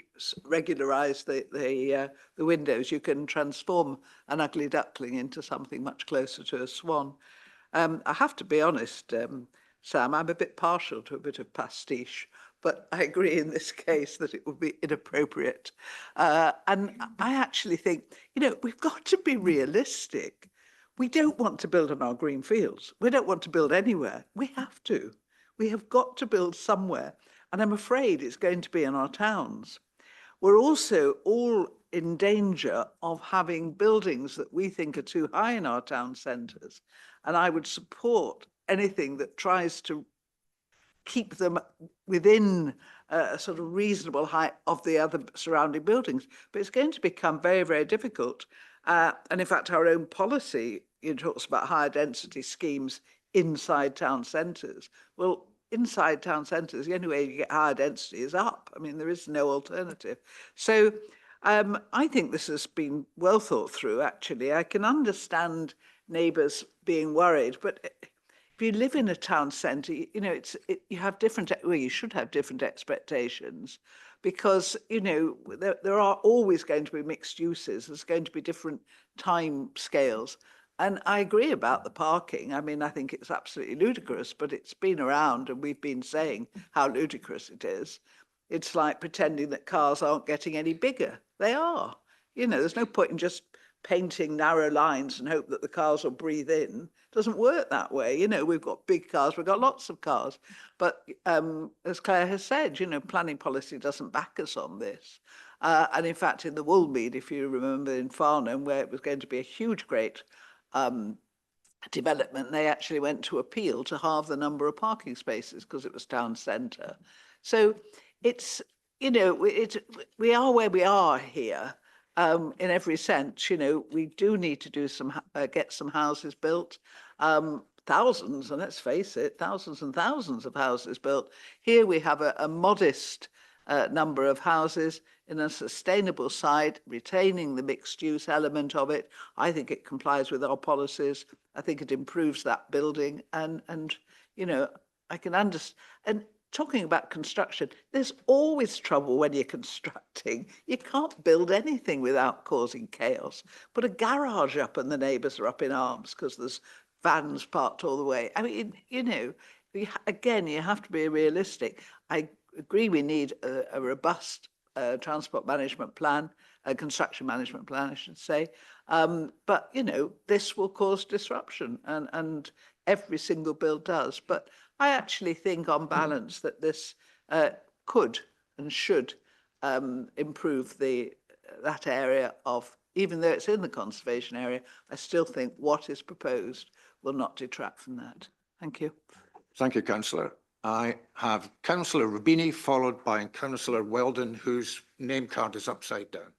regularize the windows, you can transform an ugly duckling into something much closer to a swan. I have to be honest, Sam, I'm a bit partial to a bit of pastiche, but I agree in this case that it would be inappropriate. And I actually think, you know, we've got to be realistic. We don't want to build on our green fields. We don't want to build anywhere. We have to. We have got to build somewhere, and I'm afraid it's going to be in our towns. We're also all in danger of having buildings that we think are too high in our town centres, and I would support anything that tries to keep them within a sort of reasonable height of the other surrounding buildings. But it's going to become very, very difficult. And in fact, our own policy, talks about higher density schemes inside town centres. Well, inside town centres, the only way you get higher density is up. I mean, there is no alternative. So I think this has been well thought through, actually. I can understand neighbours being worried, but if you live in a town centre, you know, you have different, well, you should have different expectations, because, you know, there are always going to be mixed uses. There's going to be different time scales. And I agree about the parking. I mean, I think it's absolutely ludicrous, but it's been around and we've been saying how ludicrous it is. It's like pretending that cars aren't getting any bigger. They are. You know, there's no point in just painting narrow lines and hope that the cars will breathe in. It doesn't work that way. You know, we've got big cars, we've got lots of cars. But as Claire has said, you know, planning policy doesn't back us on this. And in fact, in the Woolmead, if you remember in Farnham, where it was going to be a huge, great development, they actually went to appeal to halve the number of parking spaces because it was town centre. So it's, you know, we are where we are here in every sense. You know, we do need to do some, get some houses built. Thousands, and let's face it, thousands and thousands of houses built. Here we have a modest number of houses in a sustainable site, retaining the mixed use element of it. I think it complies with our policies. I think it improves that building. And you know, I can understand. And talking about construction, there's always trouble when you're constructing. You can't build anything without causing chaos. Put a garage up and the neighbours are up in arms because there's vans parked all the way. I mean, you know, again, you have to be realistic. I agree we need a robust transport management plan, a construction management plan, I should say. But, you know, this will cause disruption and every single build does. But I actually think on balance that this could and should improve that area of, even though it's in the conservation area, I still think what is proposed will not detract from that. Thank you. Thank you, Councillor. I have Councillor Rubini followed by Councillor Weldon, whose name card is upside down.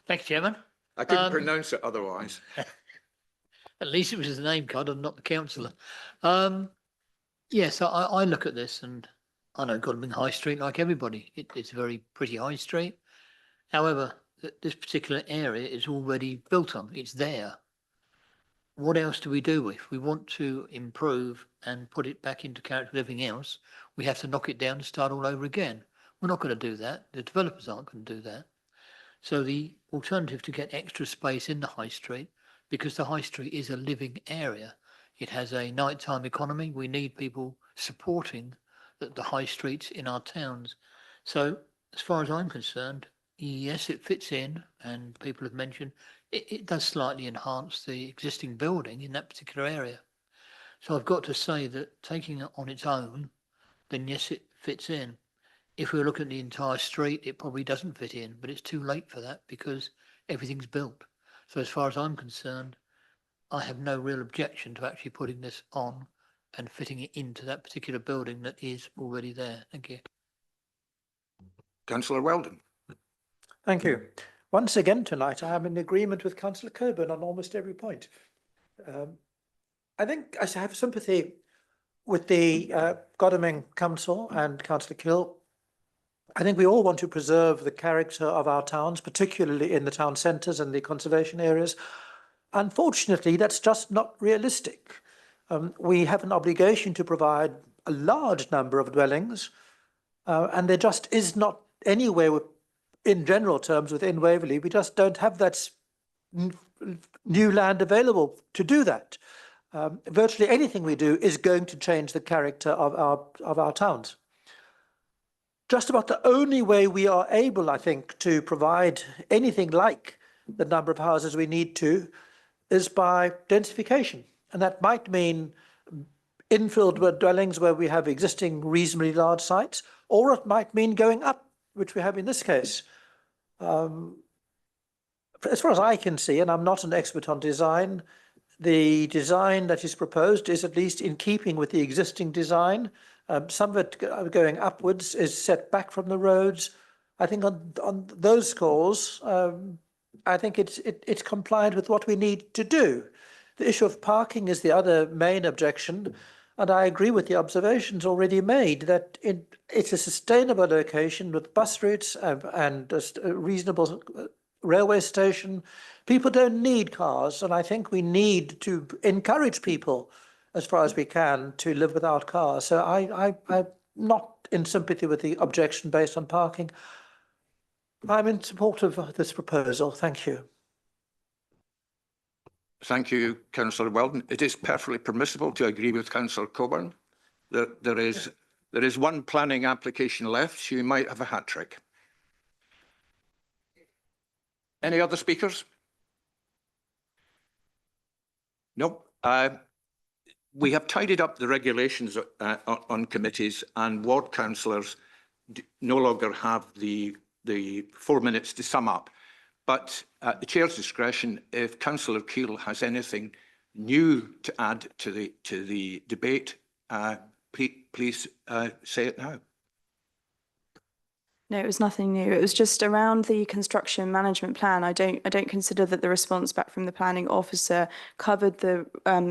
Thank you, Chairman. I couldn't pronounce it otherwise. At least it was his name card and not the councillor. Yes, I look at this and I know Godalming High Street like everybody. It's a very pretty high street. However, this particular area is already built on. It's there. What else do we do if we want to improve and put it back into character of everything else? We have to knock it down and start all over again. We're not going to do that. The developers aren't going to do that. So the alternative to get extra space in the high street, because the high street is a living area. It has a nighttime economy. We need people supporting the high streets in our towns. So as far as I'm concerned, yes, it fits in, and people have mentioned it does slightly enhance the existing building in that particular area. So I've got to say that taking it on its own, then yes, it fits in. If we look at the entire street, it probably doesn't fit in, but it's too late for that because everything's built. So as far as I'm concerned, I have no real objection to actually putting this on and fitting it into that particular building that is already there. Thank you. Councillor Weldon. Thank you. Once again tonight, I am in agreement with Councillor Coburn on almost every point. I think I have sympathy with the Godalming Council and Councillor Kill. I think we all want to preserve the character of our towns, particularly in the town centres and the conservation areas. Unfortunately, that's just not realistic. We have an obligation to provide a large number of dwellings, and there just is not anywhere in general terms within Waverley, we just don't have that new land available to do that. Virtually anything we do is going to change the character of our towns. Just about the only way we are able, I think, to provide anything like the number of houses we need to is by densification. And that might mean infilled dwellings where we have existing reasonably large sites, or it might mean going up, which we have in this case. As far as I can see, and I'm not an expert on design, the design that is proposed is at least in keeping with the existing design. Some of it going upwards is set back from the roads. I think on those scores, I think it's compliant with what we need to do. The issue of parking is the other main objection. And I agree with the observations already made that it's a sustainable location with bus routes and a reasonable railway station. People don't need cars, and I think we need to encourage people as far as we can to live without cars. So I'm not in sympathy with the objection based on parking. I'm in support of this proposal. Thank you. Thank you, Councillor Weldon. It is perfectly permissible to agree with Councillor Coburn. There is one planning application left, so you might have a hat trick. Any other speakers? Nope. We have tidied up the regulations on committees, and ward councillors no longer have the 4 minutes to sum up. But at the Chair's discretion, if Councillor Keele has anything new to add to the debate, please say it now. No, it was nothing new. It was just around the construction management plan. I don't consider that the response back from the planning officer covered the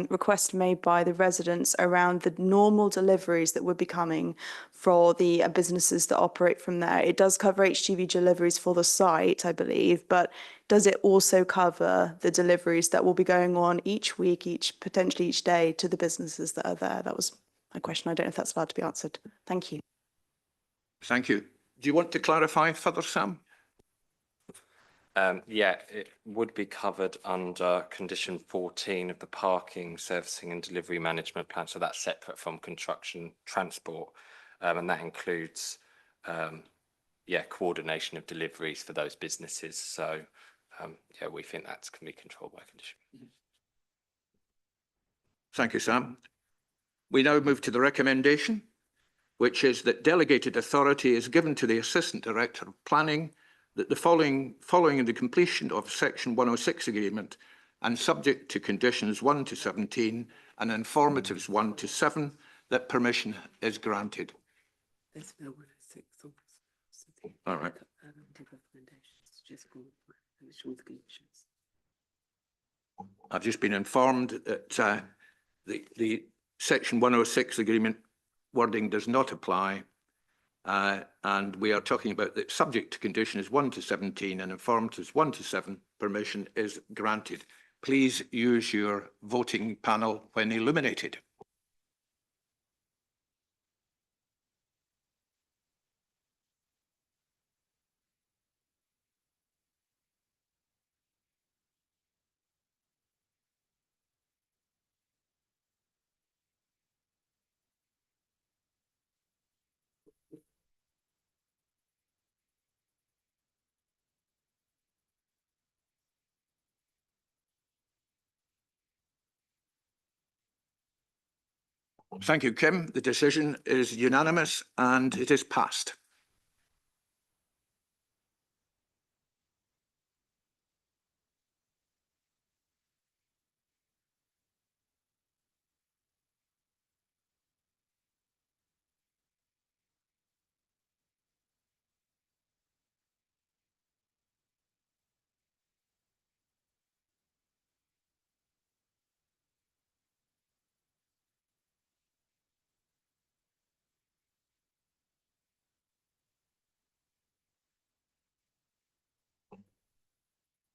request made by the residents around the normal deliveries that would be coming for the businesses that operate from there. It does cover HGV deliveries for the site, I believe, but does it also cover the deliveries that will be going on each week, potentially each day to the businesses that are there? That was my question. I don't know if that's allowed to be answered. Thank you. Thank you. Do you want to clarify further, Sam? Yeah, it would be covered under condition 14 of the parking, servicing and delivery management plan. So that's separate from construction transport. And that includes, coordination of deliveries for those businesses. So, we think that can be controlled by condition. Thank you, Sam. We now move to the recommendation, which is that delegated authority is given to the Assistant Director of Planning that the following the completion of Section 106 agreement and subject to conditions 1 to 17 and informatives 1 to 7, that permission is granted. All right. I've just been informed that the Section 106 agreement wording does not apply, and we are talking about the subject to conditions 1 to 17 and informatives 1 to 7 permission is granted. Please use your voting panel when illuminated. Thank you, Kim. The decision is unanimous and it is passed.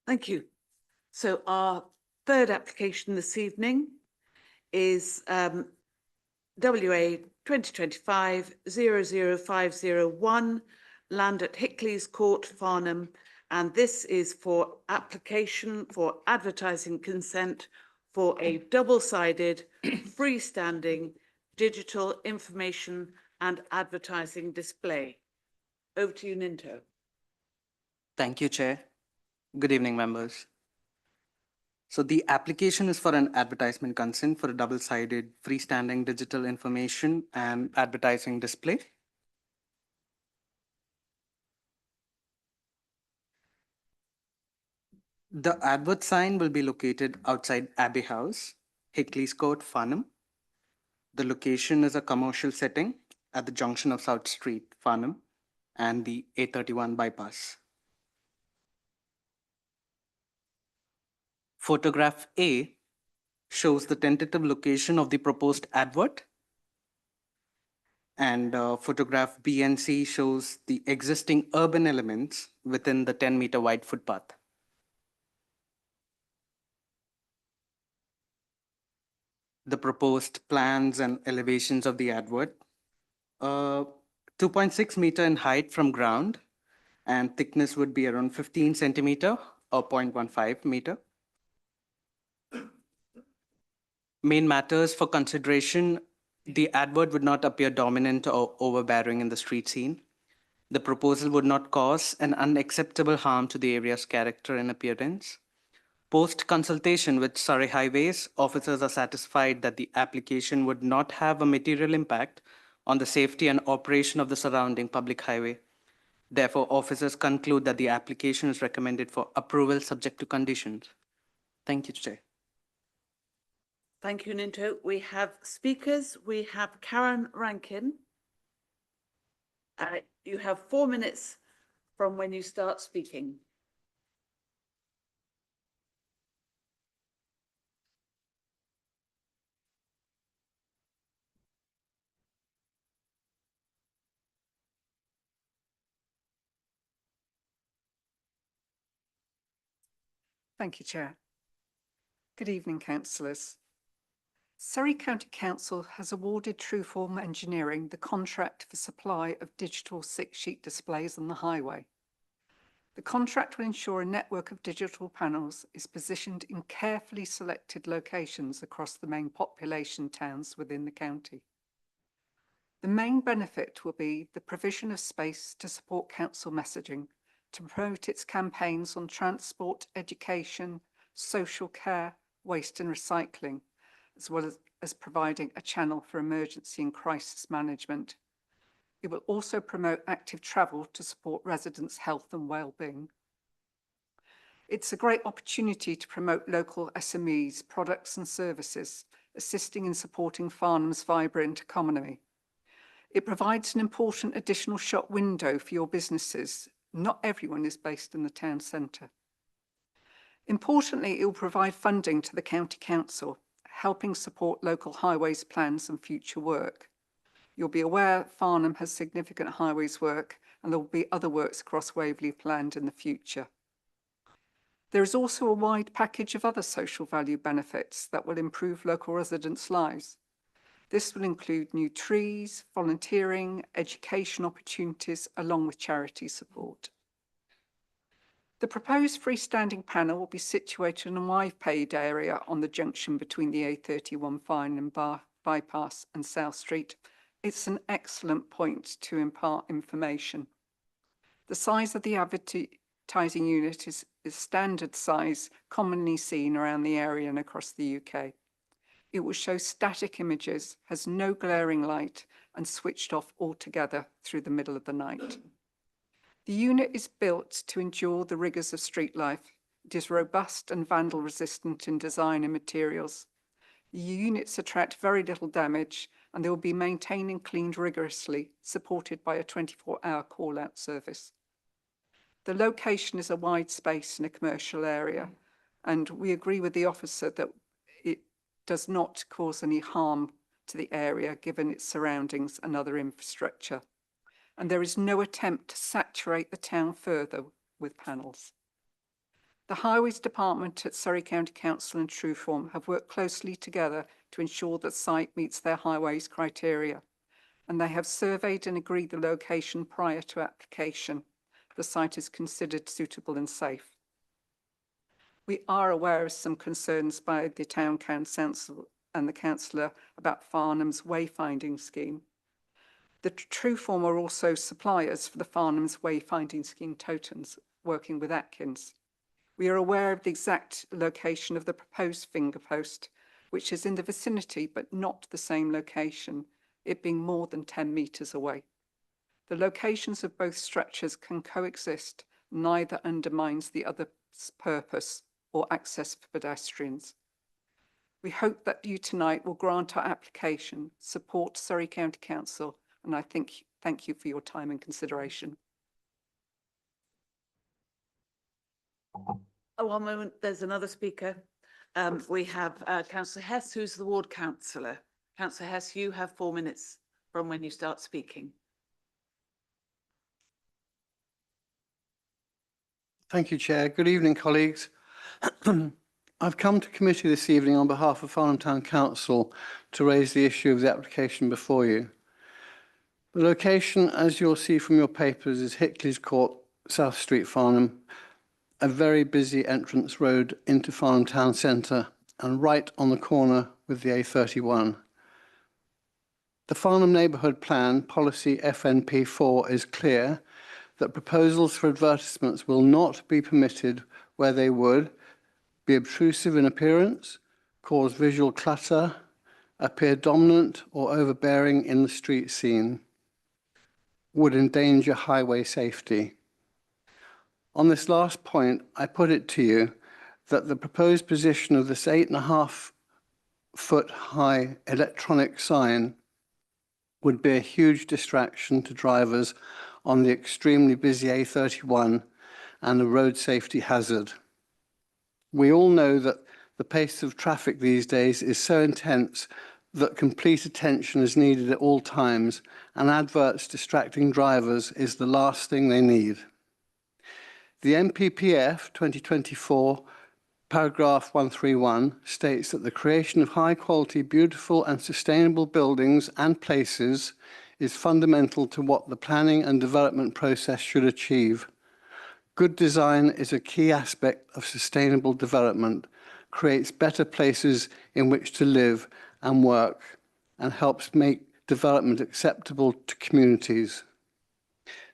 Thank you. So our third application this evening is WA 2025-00501, land at Hickley's Court, Farnham, and this is for application for advertising consent for a double-sided freestanding digital information and advertising display. Over to you, Ninto. Thank you, Chair. Good evening, members. So the application is for an advertisement consent for a double-sided freestanding digital information and advertising display. The advert sign will be located outside Abbey House, Hickley's Court, Farnham. The location is a commercial setting at the junction of South Street, Farnham, and the A31 bypass. Photograph A shows the tentative location of the proposed advert And photograph B and C shows the existing urban elements within the 10-meter wide footpath. The proposed plans and elevations of the advert. 2.6 meter in height from ground, and thickness would be around 15 centimeter or 0.15 meter. Main matters for consideration: the advert would not appear dominant or overbearing in the street scene. The proposal would not cause an unacceptable harm to the area's character and appearance. Post consultation with Surrey Highways, officers are satisfied that the application would not have a material impact on the safety and operation of the surrounding public highway. Therefore, officers conclude that the application is recommended for approval subject to conditions. Thank you, Chair. Thank you, Ninto. We have speakers. We have Karen Rankin. You have 4 minutes from when you start speaking. Thank you, Chair. Good evening, councillors. Surrey County Council has awarded Trueform Engineering the contract for supply of digital 6-sheet displays on the highway. The contract will ensure a network of digital panels is positioned in carefully selected locations across the main population towns within the county. The main benefit will be the provision of space to support council messaging, to promote its campaigns on transport, education, social care, waste and recycling, as well as providing a channel for emergency and crisis management. It will also promote active travel to support residents' health and well-being. It's a great opportunity to promote local SMEs, products and services, assisting in supporting Farnham's vibrant economy. It provides an important additional shop window for your businesses. Not everyone is based in the town centre. Importantly, it will provide funding to the County Council, helping support local highways plans and future work. You'll be aware Farnham has significant highways work and there will be other works across Waverley planned in the future. There is also a wide package of other social value benefits that will improve local residents' lives. This will include new trees, volunteering, education opportunities, along with charity support. The proposed freestanding panel will be situated in a wide paved area on the junction between the A31 Farnham bypass and South Street. It's an excellent point to impart information. The size of the advertising unit is standard size, commonly seen around the area and across the UK. It will show static images, has no glaring light, and switched off altogether through the middle of the night. The unit is built to endure the rigours of street life. It is robust and vandal resistant in design and materials. The units attract very little damage and they will be maintained and cleaned rigorously, supported by a 24-hour call-out service. The location is a wide space in a commercial area, and we agree with the officer that it does not cause any harm to the area given its surroundings and other infrastructure. And there is no attempt to saturate the town further with panels. The Highways Department at Surrey County Council and Trueform have worked closely together to ensure that the site meets their highways criteria, and they have surveyed and agreed the location prior to application. The site is considered suitable and safe. We are aware of some concerns by the Town Council and the Councillor about Farnham's wayfinding scheme. The Trueform are also suppliers for the Farnham's wayfinding scheme totems, working with Atkins. We are aware of the exact location of the proposed finger post, which is in the vicinity but not the same location, it being more than 10 metres away. The locations of both structures can coexist, neither undermines the other's purpose or access for pedestrians. We hope that you tonight will grant our application, support Surrey County Council, and I thank you for your time and consideration. Oh, one moment, there's another speaker. We have Councillor Hess, who's the ward councillor. Councillor Hess, you have 4 minutes from when you start speaking. Thank you, Chair. Good evening, colleagues. I've come to committee this evening on behalf of Farnham Town Council to raise the issue of the application before you. The location, as you'll see from your papers, is Hickley's Court, South Street, Farnham, a very busy entrance road into Farnham Town Centre and right on the corner with the A31. The Farnham Neighbourhood Plan, policy FNP4, is clear that proposals for advertisements will not be permitted where they would be obtrusive in appearance, cause visual clutter, appear dominant or overbearing in the street scene, would endanger highway safety. On this last point, I put it to you that the proposed position of this 8.5-foot high electronic sign would be a huge distraction to drivers on the extremely busy A31 and a road safety hazard. We all know that the pace of traffic these days is so intense that complete attention is needed at all times, and adverts distracting drivers is the last thing they need. The NPPF 2024 paragraph 131 states that the creation of high quality, beautiful and sustainable buildings and places is fundamental to what the planning and development process should achieve. Good design is a key aspect of sustainable development, creates better places in which to live and work, and helps make development acceptable to communities.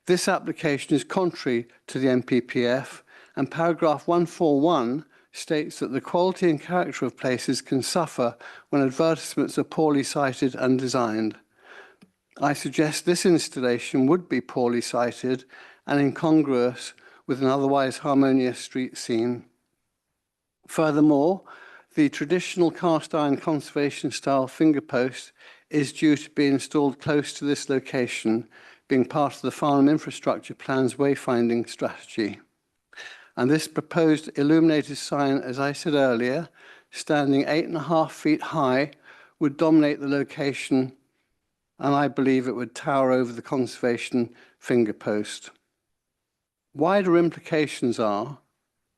This application is contrary to the NPPF, and paragraph 141 states that the quality and character of places can suffer when advertisements are poorly cited and designed. I suggest this installation would be poorly cited and incongruous with an otherwise harmonious street scene. Furthermore, the traditional cast iron conservation style finger post is due to be installed close to this location, being part of the Farnham Infrastructure Plan's wayfinding strategy. And this proposed illuminated sign, as I said earlier, standing 8.5 feet high, would dominate the location, and I believe it would tower over the conservation finger post. Wider implications are,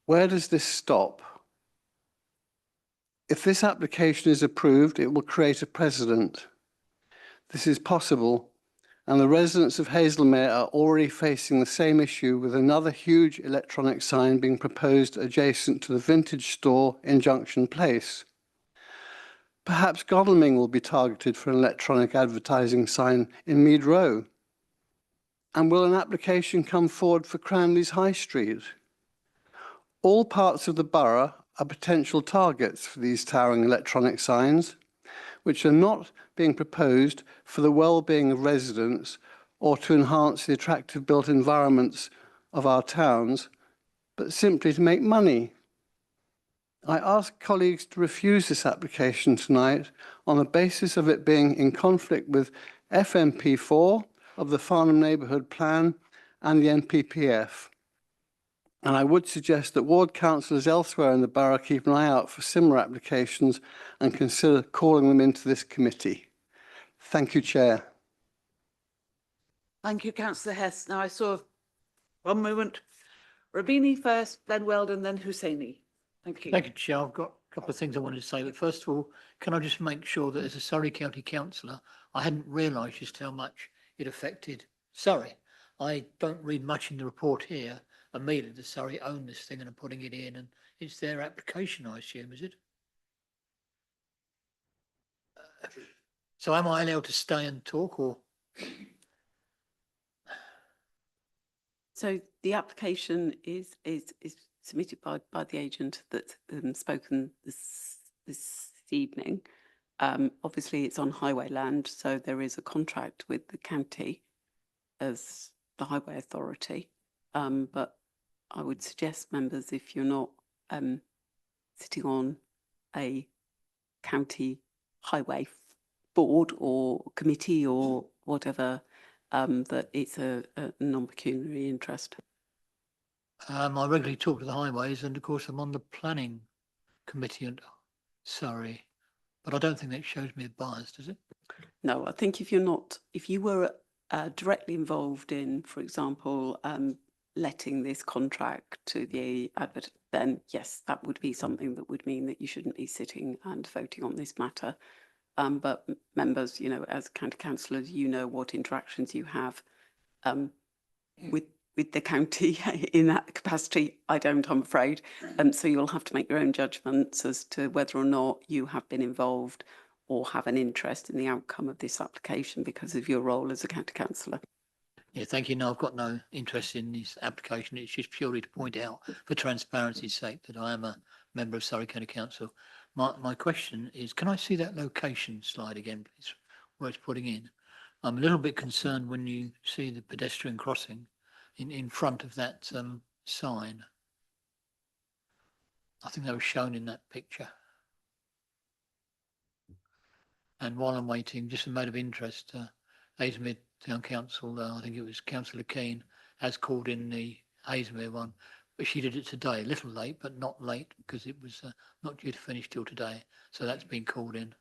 where does this stop? If this application is approved, it will create a precedent. This is possible, and the residents of Hazelmere are already facing the same issue with another huge electronic sign being proposed adjacent to the vintage store in Junction Place. Perhaps Godalming will be targeted for an electronic advertising sign in Mead Row. And will an application come forward for Cranley's High Street? All parts of the borough are potential targets for these towering electronic signs, which are not being proposed for the well-being of residents or to enhance the attractive built environments of our towns, but simply to make money. I ask colleagues to refuse this application tonight on the basis of it being in conflict with FNP4 of the Farnham Neighbourhood Plan and the NPPF. And I would suggest that ward councillors elsewhere in the borough keep an eye out for similar applications and consider calling them into this committee. Thank you, Chair. Thank you, Councillor Hess. Now I saw, one moment, Rabini first, then Weldon, then Hussaini. Thank you. Thank you, Chair. I've got a couple of things I wanted to say, but first of all, can I just make sure that as a Surrey County councillor, I hadn't realised just how much it affected Surrey. I don't read much in the report here. Immediately, the Surrey own this thing and are putting it in, and it's their application, I assume, is it? So am I allowed to stay and talk, or? So the application is submitted by the agent that's spoken this evening. Obviously, it's on highway land, so there is a contract with the county as the highway authority. But I would suggest, members, if you're not sitting on a county highway board or committee or whatever, that it's a non-pecuniary interest. I regularly talk to the highways, and of course I'm on the planning committee, and sorry, but I don't think that shows me a bias, does it? No, I think if you were directly involved in, for example, letting this contract to the advert, then yes, that would be something that would mean that you shouldn't be sitting and voting on this matter. But members, as county councillors, what interactions you have with the county in that capacity. I don't, I'm afraid. So you'll have to make your own judgments as to whether or not you have been involved or have an interest in the outcome of this application because of your role as a county councillor. Yeah, thank you. No, I've got no interest in this application. It's just purely to point out, for transparency's sake, that I am a member of Surrey County Council. My question is, can I see that location slide again, please, where it's putting in? I'm a little bit concerned when you see the pedestrian crossing in front of that sign. I think that was shown in that picture. And while I'm waiting, just a matter of interest, Hazelmere Town Council, I think it was Councillor Keane, has called in the Hazelmere one, but she did it today, a little late, but not late because it was not due to finish till today. So that's been called in.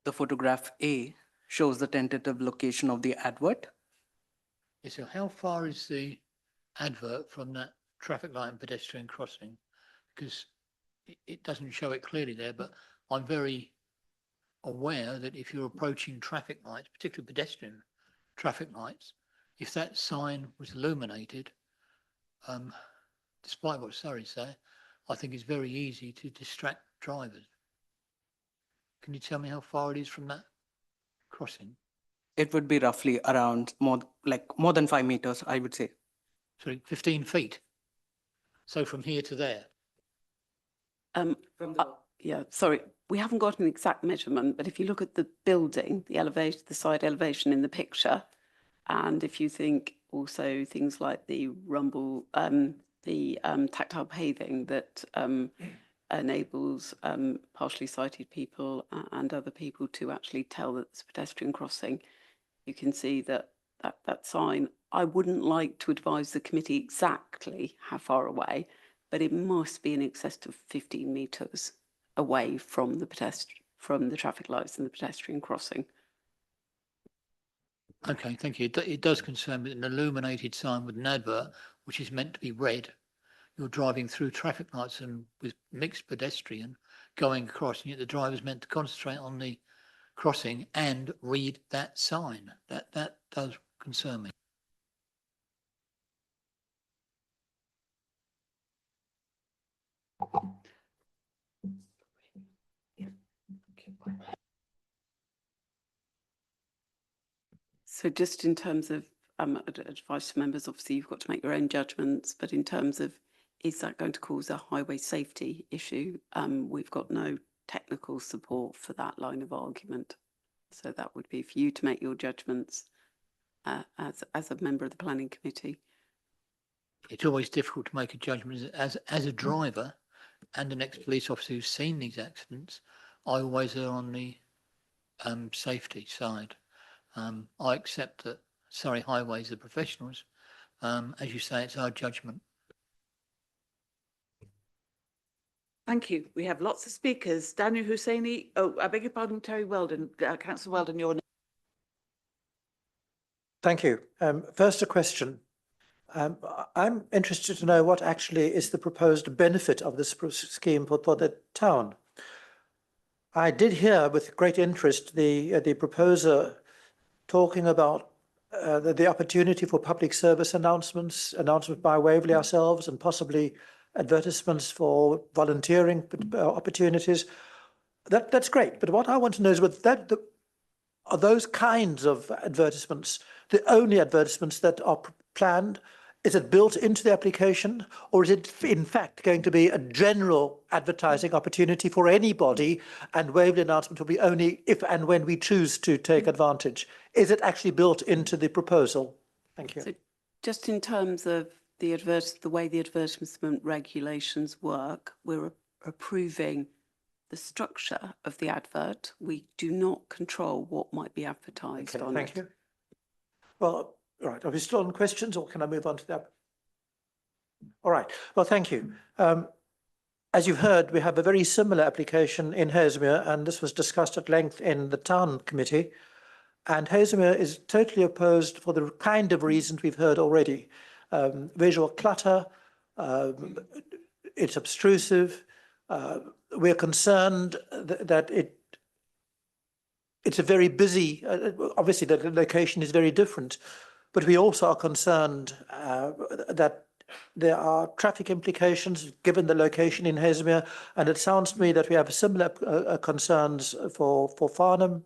The photograph A shows the tentative location of the advert. Yeah, so how far is the advert from that traffic light and pedestrian crossing? Because it doesn't show it clearly there, but I'm very aware that if you're approaching traffic lights, particularly pedestrian traffic lights, if that sign was illuminated, despite what Surrey say, I think it's very easy to distract drivers. Can you tell me how far it is from that crossing? It would be roughly around more than 5 meters, I would say. Sorry, 15 feet. So from here to there. Yeah, sorry, we haven't got an exact measurement, but if you look at the building, the elevation, the side elevation in the picture, and if you think also things like the rumble, the tactile paving that enables partially sighted people and other people to actually tell that it's a pedestrian crossing, you can see that sign. I wouldn't like to advise the committee exactly how far away, but it must be in excess of 15 metres away from the traffic lights and the pedestrian crossing. Okay, thank you. It does concern me that an illuminated sign with an advert, which is meant to be red, you're driving through traffic lights and with mixed pedestrian going across, and yet the driver's meant to concentrate on the crossing and read that sign. That does concern me. So just in terms of advice to members, obviously you've got to make your own judgments, but in terms of is that going to cause a highway safety issue, we've got no technical support for that line of argument. So that would be for you to make your judgments as a member of the planning committee. It's always difficult to make a judgment as a driver and an ex-police officer who's seen these accidents. I always are on the safety side. I accept that Surrey Highways are professionals. As you say, it's our judgment. Thank you. We have lots of speakers. Daniel Hussaini. Oh, I beg your pardon, Terry Weldon. Councillor Weldon, your name. Thank you. First, a question. I'm interested to know what actually is the proposed benefit of this scheme for the town. I did hear with great interest the proposer talking about the opportunity for public service announcements by Waverley ourselves, and possibly advertisements for volunteering opportunities. That's great. But what I want to know is are those kinds of advertisements the only advertisements that are planned? Is it built into the application, or is it in fact going to be a general advertising opportunity for anybody, and Waverley announcement will be only if and when we choose to take advantage? Is it actually built into the proposal? Thank you. So just in terms of the way the advertisement regulations work, we're approving the structure of the advert. We do not control what might be advertised on Thank it. you. Well, right. Are we still on questions, or can I move on to that? All right. Well, thank you. As you've heard, we have a very similar application in Haslemere, and this was discussed at length in the town committee. And Haslemere is totally opposed for the kind of reasons we've heard already. Visual clutter, it's obtrusive. We're concerned that it's a very busy, obviously the location is very different, but we also are concerned that there are traffic implications given the location in Haslemere, and it sounds to me that we have similar concerns for Farnham.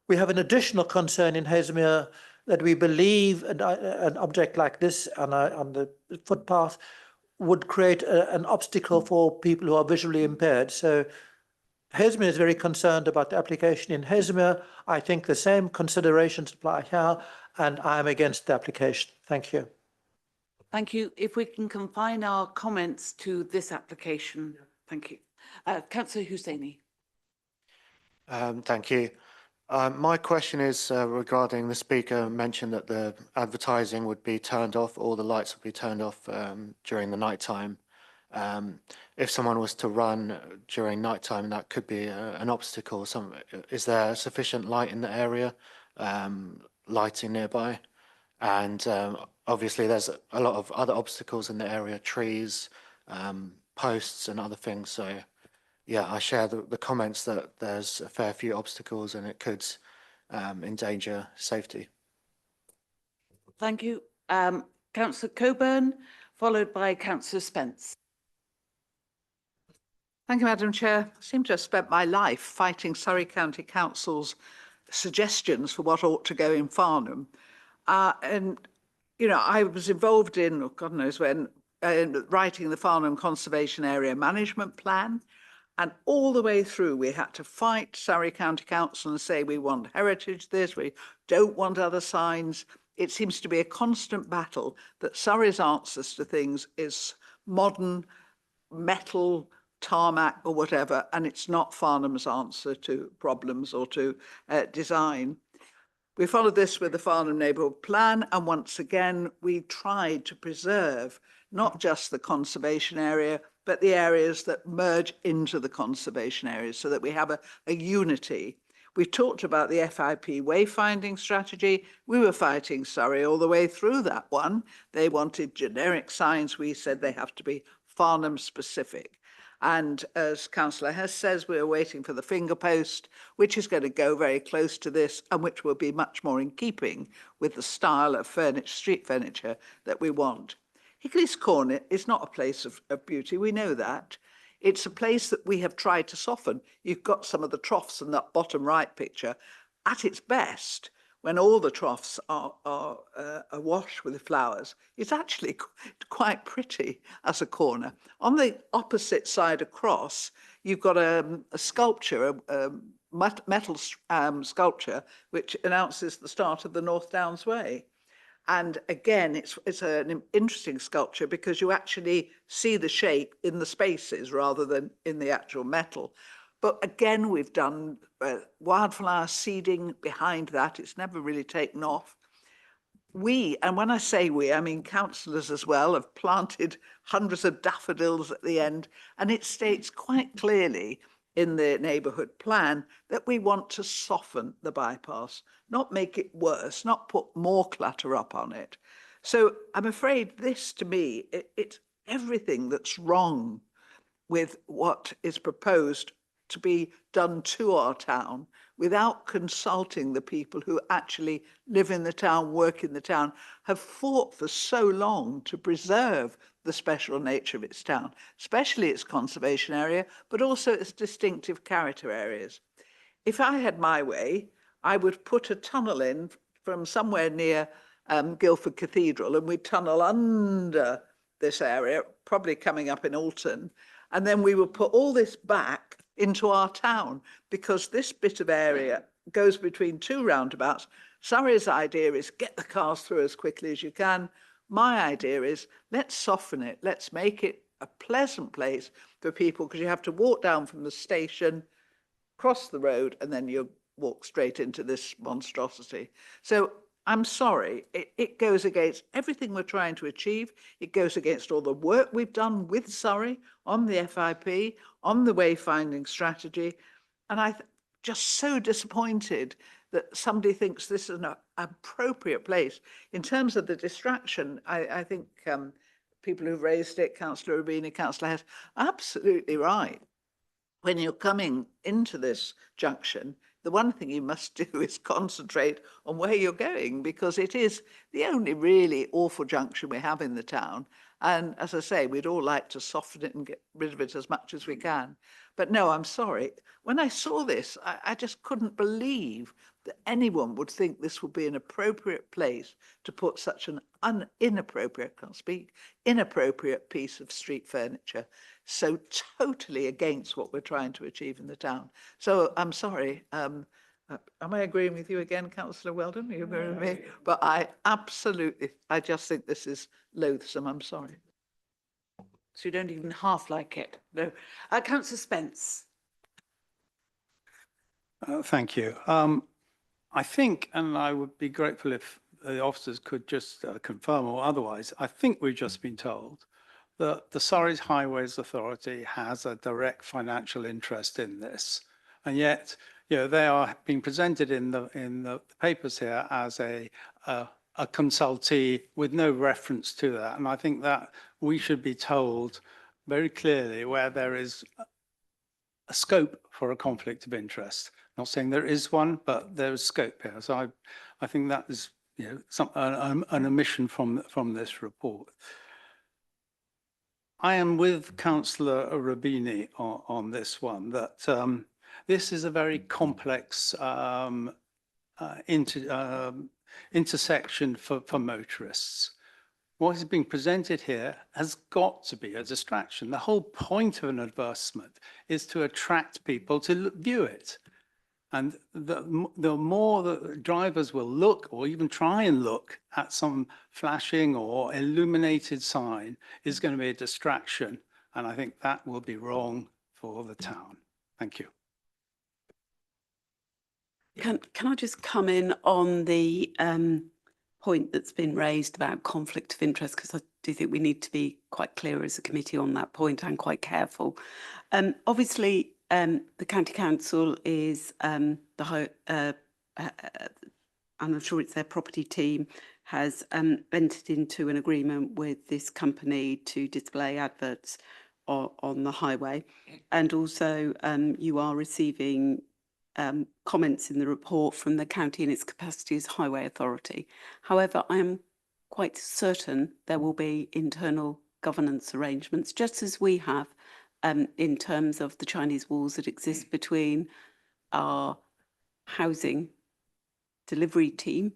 We have an additional concern in Haslemere that we believe an object like this on the footpath would create an obstacle for people who are visually impaired. So Haslemere is very concerned about the application in Haslemere. I think the same considerations apply here, and I am against the application. Thank you. Thank you. If we can confine our comments to this application, thank you. Councillor Hussaini. Thank you. My question is regarding the speaker mentioned that the advertising would be turned off, or the lights would be turned off during the night time. If someone was to run during night time, that could be an obstacle. Is there sufficient light in the area, lighting nearby? And obviously there's a lot of other obstacles in the area, trees, posts and other things. So yeah, I share the comments that there's a fair few obstacles and it could endanger safety. Thank you. Councillor Coburn, followed by Councillor Spence. Thank you, Madam Chair. I seem to have spent my life fighting Surrey County Council's suggestions for what ought to go in Farnham. And, you know, I was involved in, God knows when, writing the Farnham Conservation Area Management Plan. And all the way through, we had to fight Surrey County Council and say, we want heritage this, we don't want other signs. It seems to be a constant battle that Surrey's answers to things is modern, metal, tarmac or whatever, and it's not Farnham's answer to problems or to design. We followed this with the Farnham Neighbourhood Plan, and once again, we tried to preserve not just the conservation area, but the areas that merge into the conservation areas so that we have a unity. We talked about the FIP wayfinding strategy. We were fighting Surrey all the way through that one. They wanted generic signs. We said they have to be Farnham specific. And as Councillor Hess says, we're waiting for the finger post, which is going to go very close to this and which will be much more in keeping with the style of street furniture that we want. Hickleys Corner is not a place of beauty, we know that. It's a place that we have tried to soften. You've got some of the troughs in that bottom right picture. At its best, when all the troughs are awash with flowers, it's actually quite pretty as a corner. On the opposite side across, you've got a sculpture, a metal sculpture, which announces the start of the North Downs Way. And again, it's an interesting sculpture because you actually see the shape in the spaces rather than in the actual metal. But again, we've done wildflower seeding behind that. It's never really taken off. We, and when I say we, I mean councillors as well, have planted hundreds of daffodils at the end. And it states quite clearly in the neighbourhood plan that we want to soften the bypass, not make it worse, not put more clutter up on it. So I'm afraid this, to me, it's everything that's wrong with what is proposed to be done to our town without consulting the people who actually live in the town, work in the town, have fought for so long to preserve the special nature of its town, especially its conservation area, but also its distinctive character areas. If I had my way, I would put a tunnel in from somewhere near Guildford Cathedral, and we'd tunnel under this area, probably coming up in Alton, and then we would put all this back into our town, because this bit of area goes between two roundabouts. Surrey's idea is get the cars through as quickly as you can. My idea is let's soften it. Let's make it a pleasant place for people, because you have to walk down from the station, cross the road, and then you walk straight into this monstrosity. So I'm sorry, it goes against everything we're trying to achieve. It goes against all the work we've done with Surrey on the FIP, on the wayfinding strategy. And I'm just so disappointed that somebody thinks this is an appropriate place. In terms of the distraction, I think people who've raised it, Councillor Rubini, Councillor Hess, absolutely right. When you're coming into this junction, the one thing you must do is concentrate on where you're going, because it is the only really awful junction we have in the town. And as I say, we'd all like to soften it and get rid of it as much as we can. But no, I'm sorry. When I saw this, I just couldn't believe that anyone would think this would be an appropriate place to put such an inappropriate piece of street furniture. So totally against what we're trying to achieve in the town. So I'm sorry. Am I agreeing with you again, Councillor Weldon? Are you agreeing with me? But I just think this is loathsome. I'm sorry. So you don't even half like it? No. Councillor Spence. Thank you. I think, and I would be grateful if the officers could just confirm or otherwise, I think we've just been told that the Surrey Highways Authority has a direct financial interest in this. And yet, you know, they are being presented in the papers here as a consultee with no reference to that. And I think that we should be told very clearly where there is a scope for a conflict of interest. Not saying there is one, but there is scope here. So I think that is, you know, an omission from this report. I am with Councillor Rubini on this one, that this is a very complex intersection for motorists. What is being presented here has got to be a distraction. The whole point of an advertisement is to attract people to view it. And the more that drivers will look or even try and look at some flashing or illuminated sign is going to be a distraction. And I think that will be wrong for the town. Thank you. Can I just come in on the point that's been raised about conflict of interest, because I do think we need to be quite clear as a committee on that point and quite careful. Obviously, the County Council is and I'm sure it's their property team, has entered into an agreement with this company to display adverts on the highway. And also you are receiving comments in the report from the county in its capacity as highway authority. However, I am quite certain there will be internal governance arrangements, just as we have in terms of the Chinese walls that exist between our housing delivery team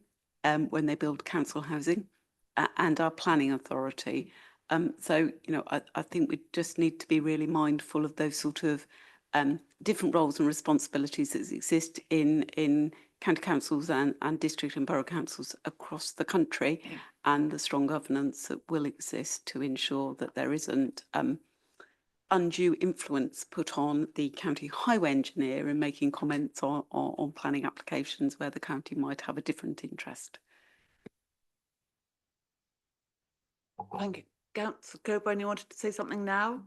when they build council housing and our planning authority. So, you know, I think we just need to be really mindful of those sort of different roles and responsibilities that exist in county councils and district and borough councils across the country, and the strong governance that will exist to ensure that there isn't undue influence put on the county highway engineer in making comments on planning applications where the county might have a different interest. Thank you. Councillor Coburn, you wanted to say something now?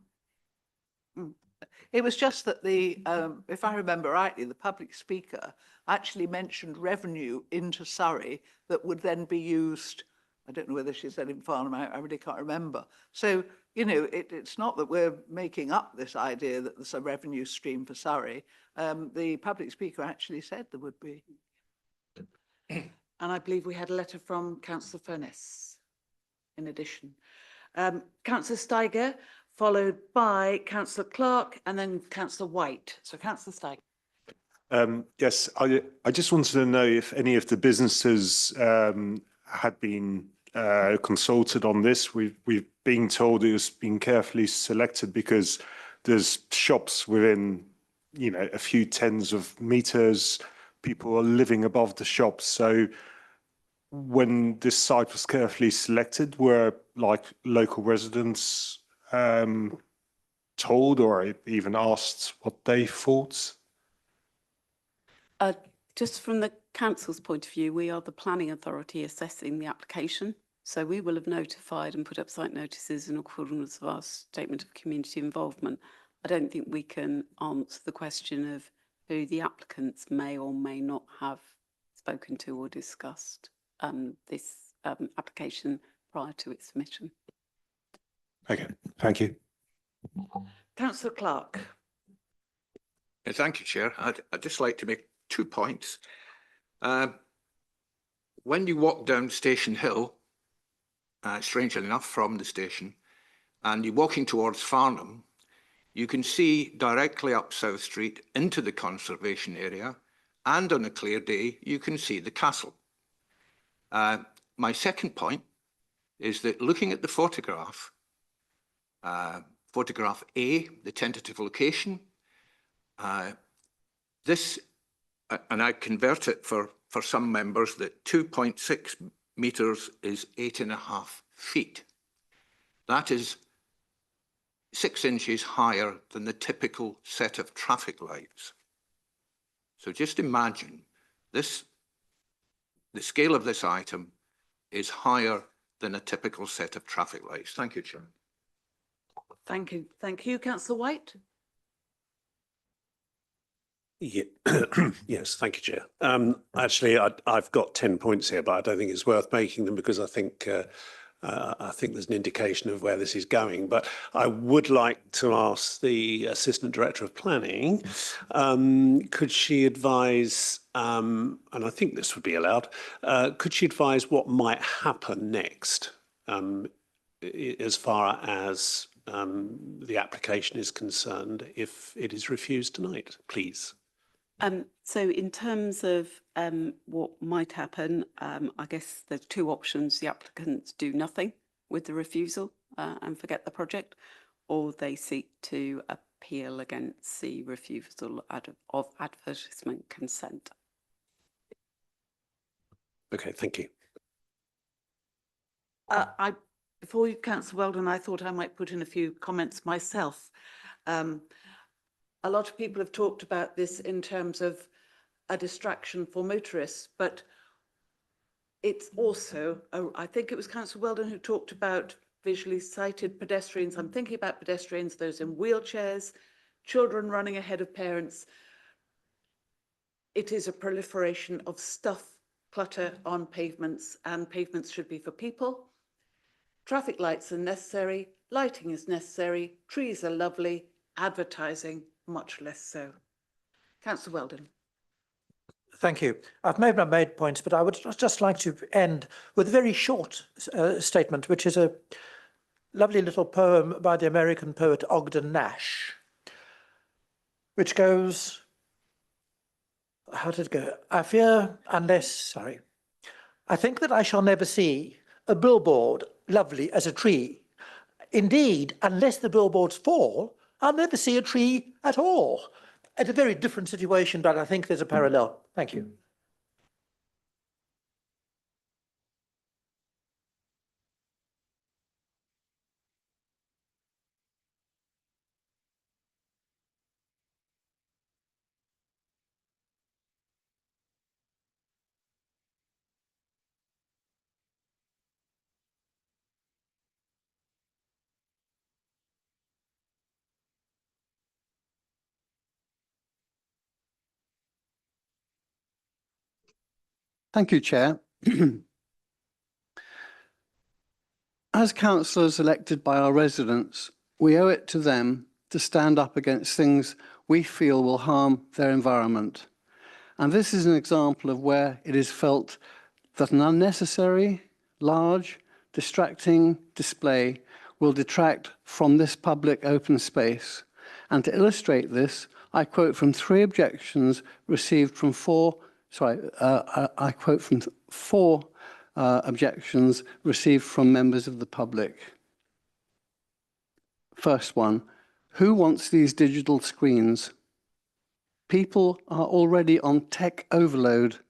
It was just that the, if I remember rightly, the public speaker actually mentioned revenue into Surrey that would then be used. I don't know whether she said in Farnham, I really can't remember. So, you know, it's not that we're making up this idea that there's a revenue stream for Surrey. The public speaker actually said there would be. And I believe we had a letter from Councillor Furness in addition. Councillor Steiger, followed by Councillor Clark and then Councillor White. So Councillor Steiger. Yes, I just wanted to know if any of the businesses had been consulted on this. We've been told it was been carefully selected because there's shops within, you know, a few tens of meters. People are living above the shops. So when this site was carefully selected, were like local residents told or even asked what they thought? Just from the council's point of view, we are the planning authority assessing the application. So we will have notified and put up site notices in accordance with our statement of community involvement. I don't think we can answer the question of who the applicants may or may not have spoken to or discussed this application prior to its submission. Okay, thank you. Councillor Clark. Thank you, Chair. I'd just like to make 2 points. When you walk down Station Hill, strangely enough from the station, and you're walking towards Farnham, you can see directly up South Street into the conservation area, and on a clear day, you can see the castle. My second point is that looking at the photograph, photograph A, the tentative location, this, and I convert it for some members, that 2.6 metres is 8.5 feet. That is 6 inches higher than the typical set of traffic lights. So just imagine this, the scale of this item is higher than a typical set of traffic lights. Thank you, Chair. Thank you. Thank you. Councillor White. Yeah. Yes, thank you, Chair. Actually, I've got 10 points here, but I don't think it's worth making them because I think there's an indication of where this is going. But I would like to ask the Assistant Director of Planning, could she advise, and I think this would be allowed, could she advise what might happen next as far as the application is concerned if it is refused tonight, please? So in terms of what might happen, I guess there's 2 options. The applicants do nothing with the refusal and forget the project, or they seek to appeal against the refusal of advertisement consent. Okay, thank you. Before you, Councillor Weldon, I thought I might put in a few comments myself. A lot of people have talked about this in terms of a distraction for motorists, but it's also, I think it was Councillor Weldon who talked about visually sighted pedestrians. I'm thinking about pedestrians, those in wheelchairs, children running ahead of parents. It is a proliferation of stuff, clutter on pavements, and pavements should be for people. Traffic lights are necessary, lighting is necessary, trees are lovely, advertising much less so. Councillor Weldon. Thank you. I've made my main points, but I would just like to end with a very short statement, which is a lovely little poem by the American poet Ogden Nash, which goes, how did it go? I think that I shall never see a billboard lovely as a tree. Indeed, unless the billboards fall, I'll never see a tree at all. It's a very different situation, but I think there's a parallel. Thank you. Thank you, Chair. As councillors elected by our residents, we owe it to them to stand up against things we feel will harm their environment. And this is an example of where it is felt that an unnecessary, large, distracting display will detract from this public open space. And to illustrate this, I quote from 3 objections received from 4 objections received from members of the public. First one, who wants these digital screens? People are already on tech overload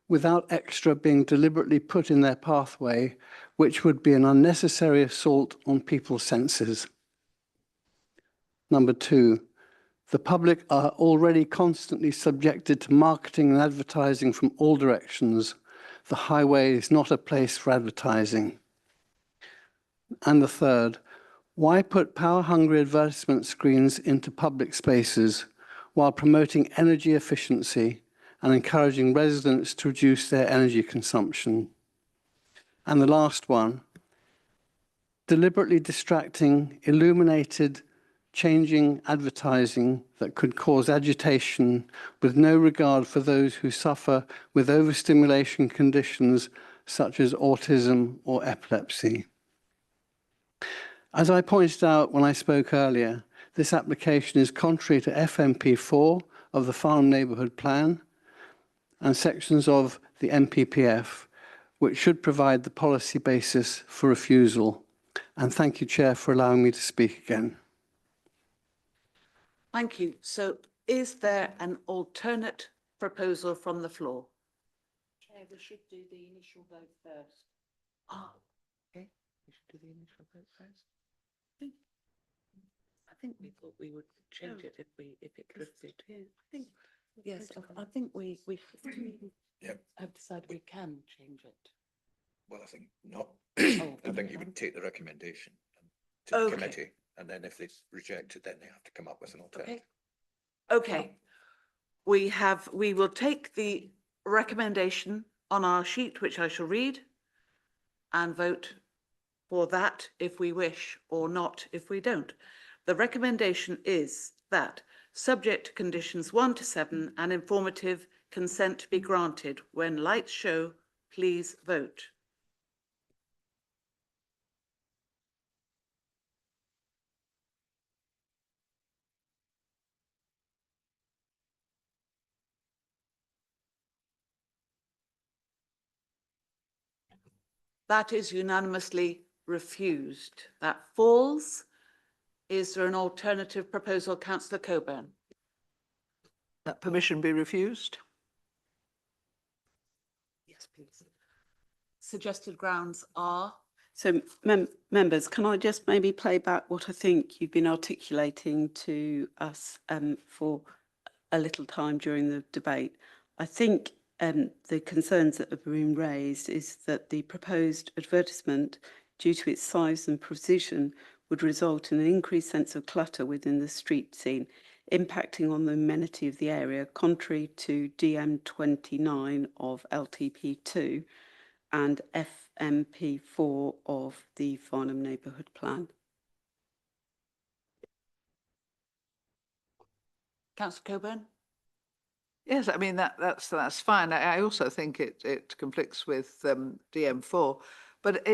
without extra being deliberately put in their pathway, which would be an unnecessary assault on people's senses. Number 2, The public are already constantly subjected to marketing and advertising from all directions. The highway is not a place for advertising. And the third, why put power-hungry advertisement screens into public spaces while promoting energy efficiency and encouraging residents to reduce their energy consumption? And the last one, deliberately distracting, illuminated, changing advertising that could cause agitation with no regard for those who suffer with overstimulation conditions such as autism or epilepsy. As I pointed out when I spoke earlier, this application is contrary to FMP4 of the Farnham Neighbourhood Plan and sections of the NPPF, which should provide the policy basis for refusal. And thank you, Chair, for allowing me to speak again. Thank you. So is there an alternate proposal from the floor? Chair, we should do the initial vote first. Ah, okay. We should do the initial vote first. I think we thought we would change it if it drifted. Yes, I think we have decided we can change it. Well, I think not. Oh, I think you would take the recommendation to the Okay. committee, and then if they reject it, then they have to come up with an alternative. Okay. We will take the recommendation on our sheet, which I shall read, and vote for that if we wish, or not if we don't. The recommendation is that, subject to conditions 1 to 7, an informative consent be granted. When lights show, please vote. That is unanimously refused. That falls. Is there an alternative proposal, Councillor Coburn? That permission be refused? Yes, please. Suggested grounds are? So members, can I just maybe play back what I think you've been articulating to us for a little time during the debate? I think the concerns that have been raised is that the proposed advertisement, due to its size and precision, would result in an increased sense of clutter within the street scene, impacting on the amenity of the area, contrary to DM29 of LTP2 and FMP4 of the Farnham Neighbourhood Plan. Councillor Coburn? Yes, I mean, that's fine. I also think it conflicts with DM4, but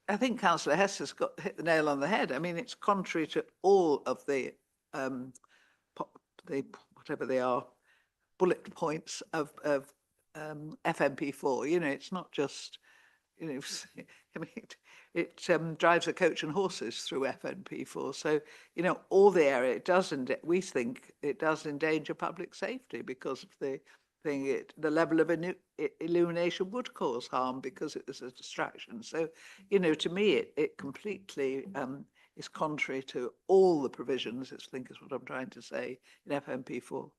I think Councillor Hess has hit the nail on the head. I mean, it's contrary to all of the whatever they are, bullet points of FMP4. You know, it's not just, you know, I mean, it drives a coach and horses through FMP4. So, you know, all the area it does, we think it does endanger public safety because of the thing. The level of illumination would cause harm because it is a distraction. So, you know, to me, it completely is contrary to all the provisions. I think is what I'm trying to say in FMP4.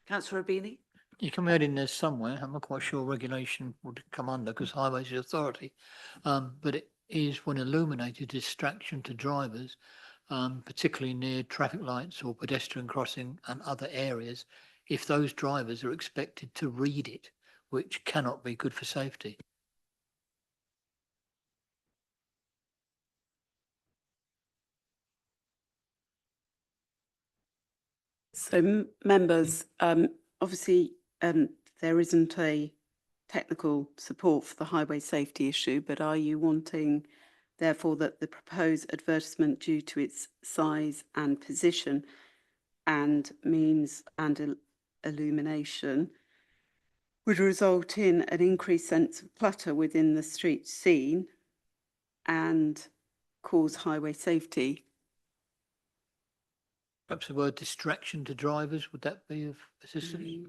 Councillor Rubini? You can read in there somewhere. I'm not quite sure regulation would come under because highways is authority, but it is when illuminated distraction to drivers, particularly near traffic lights or pedestrian crossing and other areas, if those drivers are expected to read it, which cannot be good for safety. So members, obviously there isn't a technical support for the highway safety issue, but are you wanting therefore that the proposed advertisement, due to its size and position and means and illumination, would result in an increased sense of clutter within the street scene and cause highway safety? Perhaps the word distraction to drivers, would that be of assistance?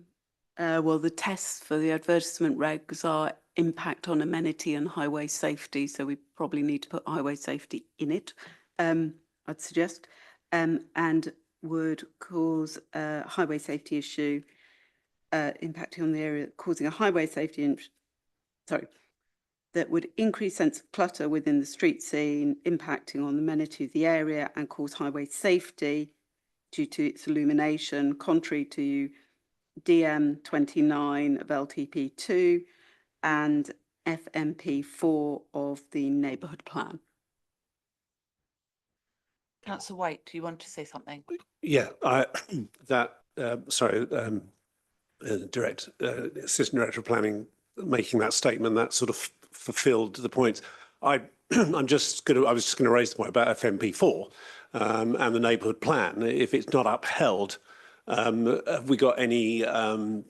Well, the tests for the advertisement regs are impact on amenity and highway safety, so we probably need to put highway safety in it, I'd suggest. And would cause a highway safety issue, impacting on the area, causing a highway safety, that would increase sense of clutter within the street scene, impacting on the amenity of the area and cause highway safety due to its illumination, contrary to DM 29 of LTP 2 and FMP 4 of the neighbourhood plan. Councillor White, do you want to say something? Yeah, Assistant Director of Planning making that statement, that sort of fulfilled the points. I was just going to raise the point about FMP4 and the neighbourhood plan. If it's not upheld, have we got any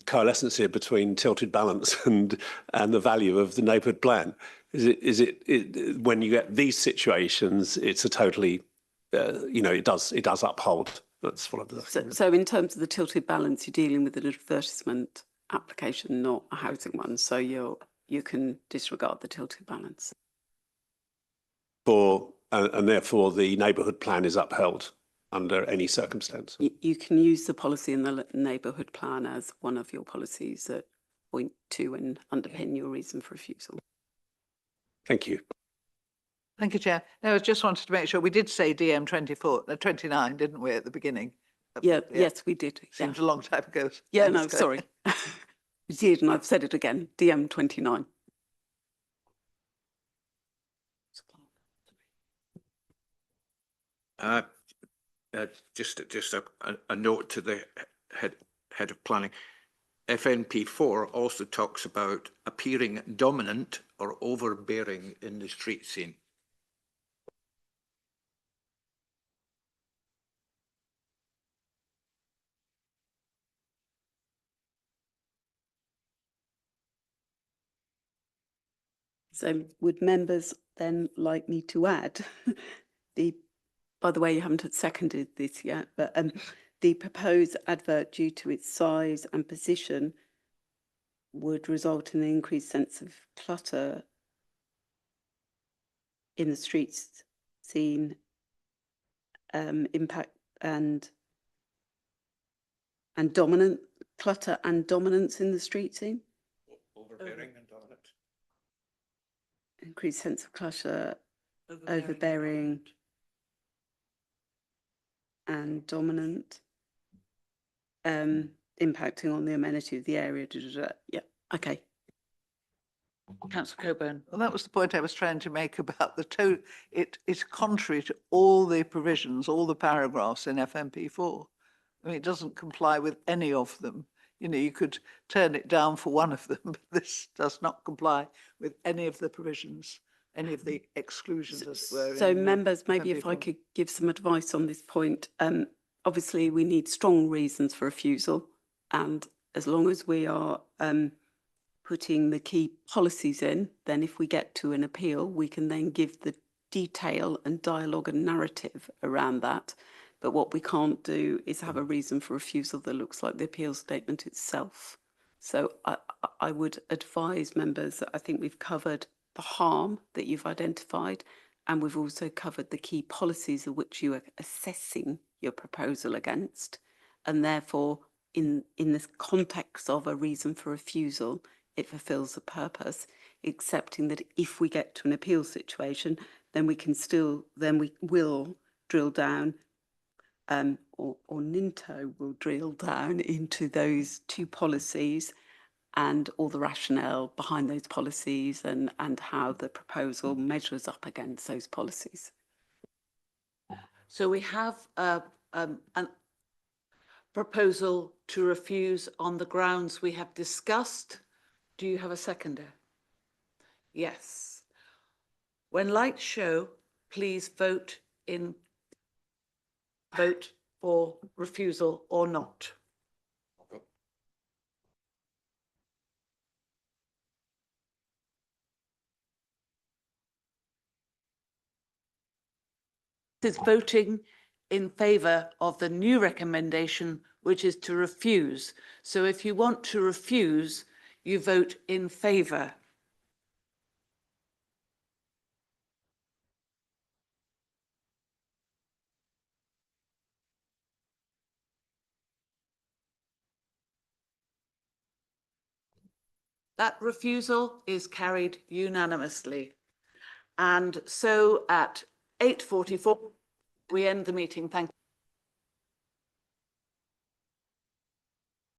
coalescence here between tilted balance and the value of the neighbourhood plan? Is it when you get these situations, it's a totally, it does uphold. That's what I'm. So in terms of the tilted balance, you're dealing with an advertisement application, not a housing one. So you can disregard the tilted balance. And therefore the neighbourhood plan is upheld under any circumstance. You can use the policy in the neighbourhood plan as one of your policies that point to and underpin your reason for refusal. Thank you. Thank you, Chair. No, I just wanted to make sure we did say DM 29, didn't we, at the beginning? Yeah. Yes, we did. Seems a long time ago. Yeah, Thanks, no, Claire. sorry. We did, and I've said it again, DM 29. Just a note to the head of planning. FNP4 also talks about appearing dominant or overbearing in the street scene. So would members then like me to add by the way, you haven't seconded this yet, but the proposed advert, due to its size and position, would result in an increased sense of clutter in the streets scene, impact and dominant clutter and dominance in the street scene. Overbearing and dominant. Increased sense of clutter, overbearing and dominant, impacting on the amenity of the area. Yeah, okay. Councillor Coburn. Well, that was the point I was trying to make about the it is contrary to all the provisions, all the paragraphs in FMP4. I mean, it doesn't comply with any of them. You could turn it down for one of them, but this does not comply with any of the provisions, any of the exclusions, as it were. So members, maybe if I could give some advice on this point. Obviously, we need strong reasons for refusal. And as long as we are putting the key policies in, then if we get to an appeal, we can then give the detail and dialogue and narrative around that. But what we can't do is have a reason for refusal that looks like the appeal statement itself. So I would advise members that I think we've covered the harm that you've identified, and we've also covered the key policies of which you are assessing your proposal against. And therefore, in this context of a reason for refusal, it fulfills the purpose, accepting that if we get to an appeal situation, then we will drill down, or Ninto will drill down into those two policies and all the rationale behind those policies and how the proposal measures up against those policies. So we have a proposal to refuse on the grounds we have discussed. Do you have a seconder? Yes. When lights show, please vote for refusal or not. This is voting in favour of the new recommendation, which is to refuse. So if you want to refuse, you vote in favour. That refusal is carried unanimously. And so at 8:44, we end the meeting. Thank you.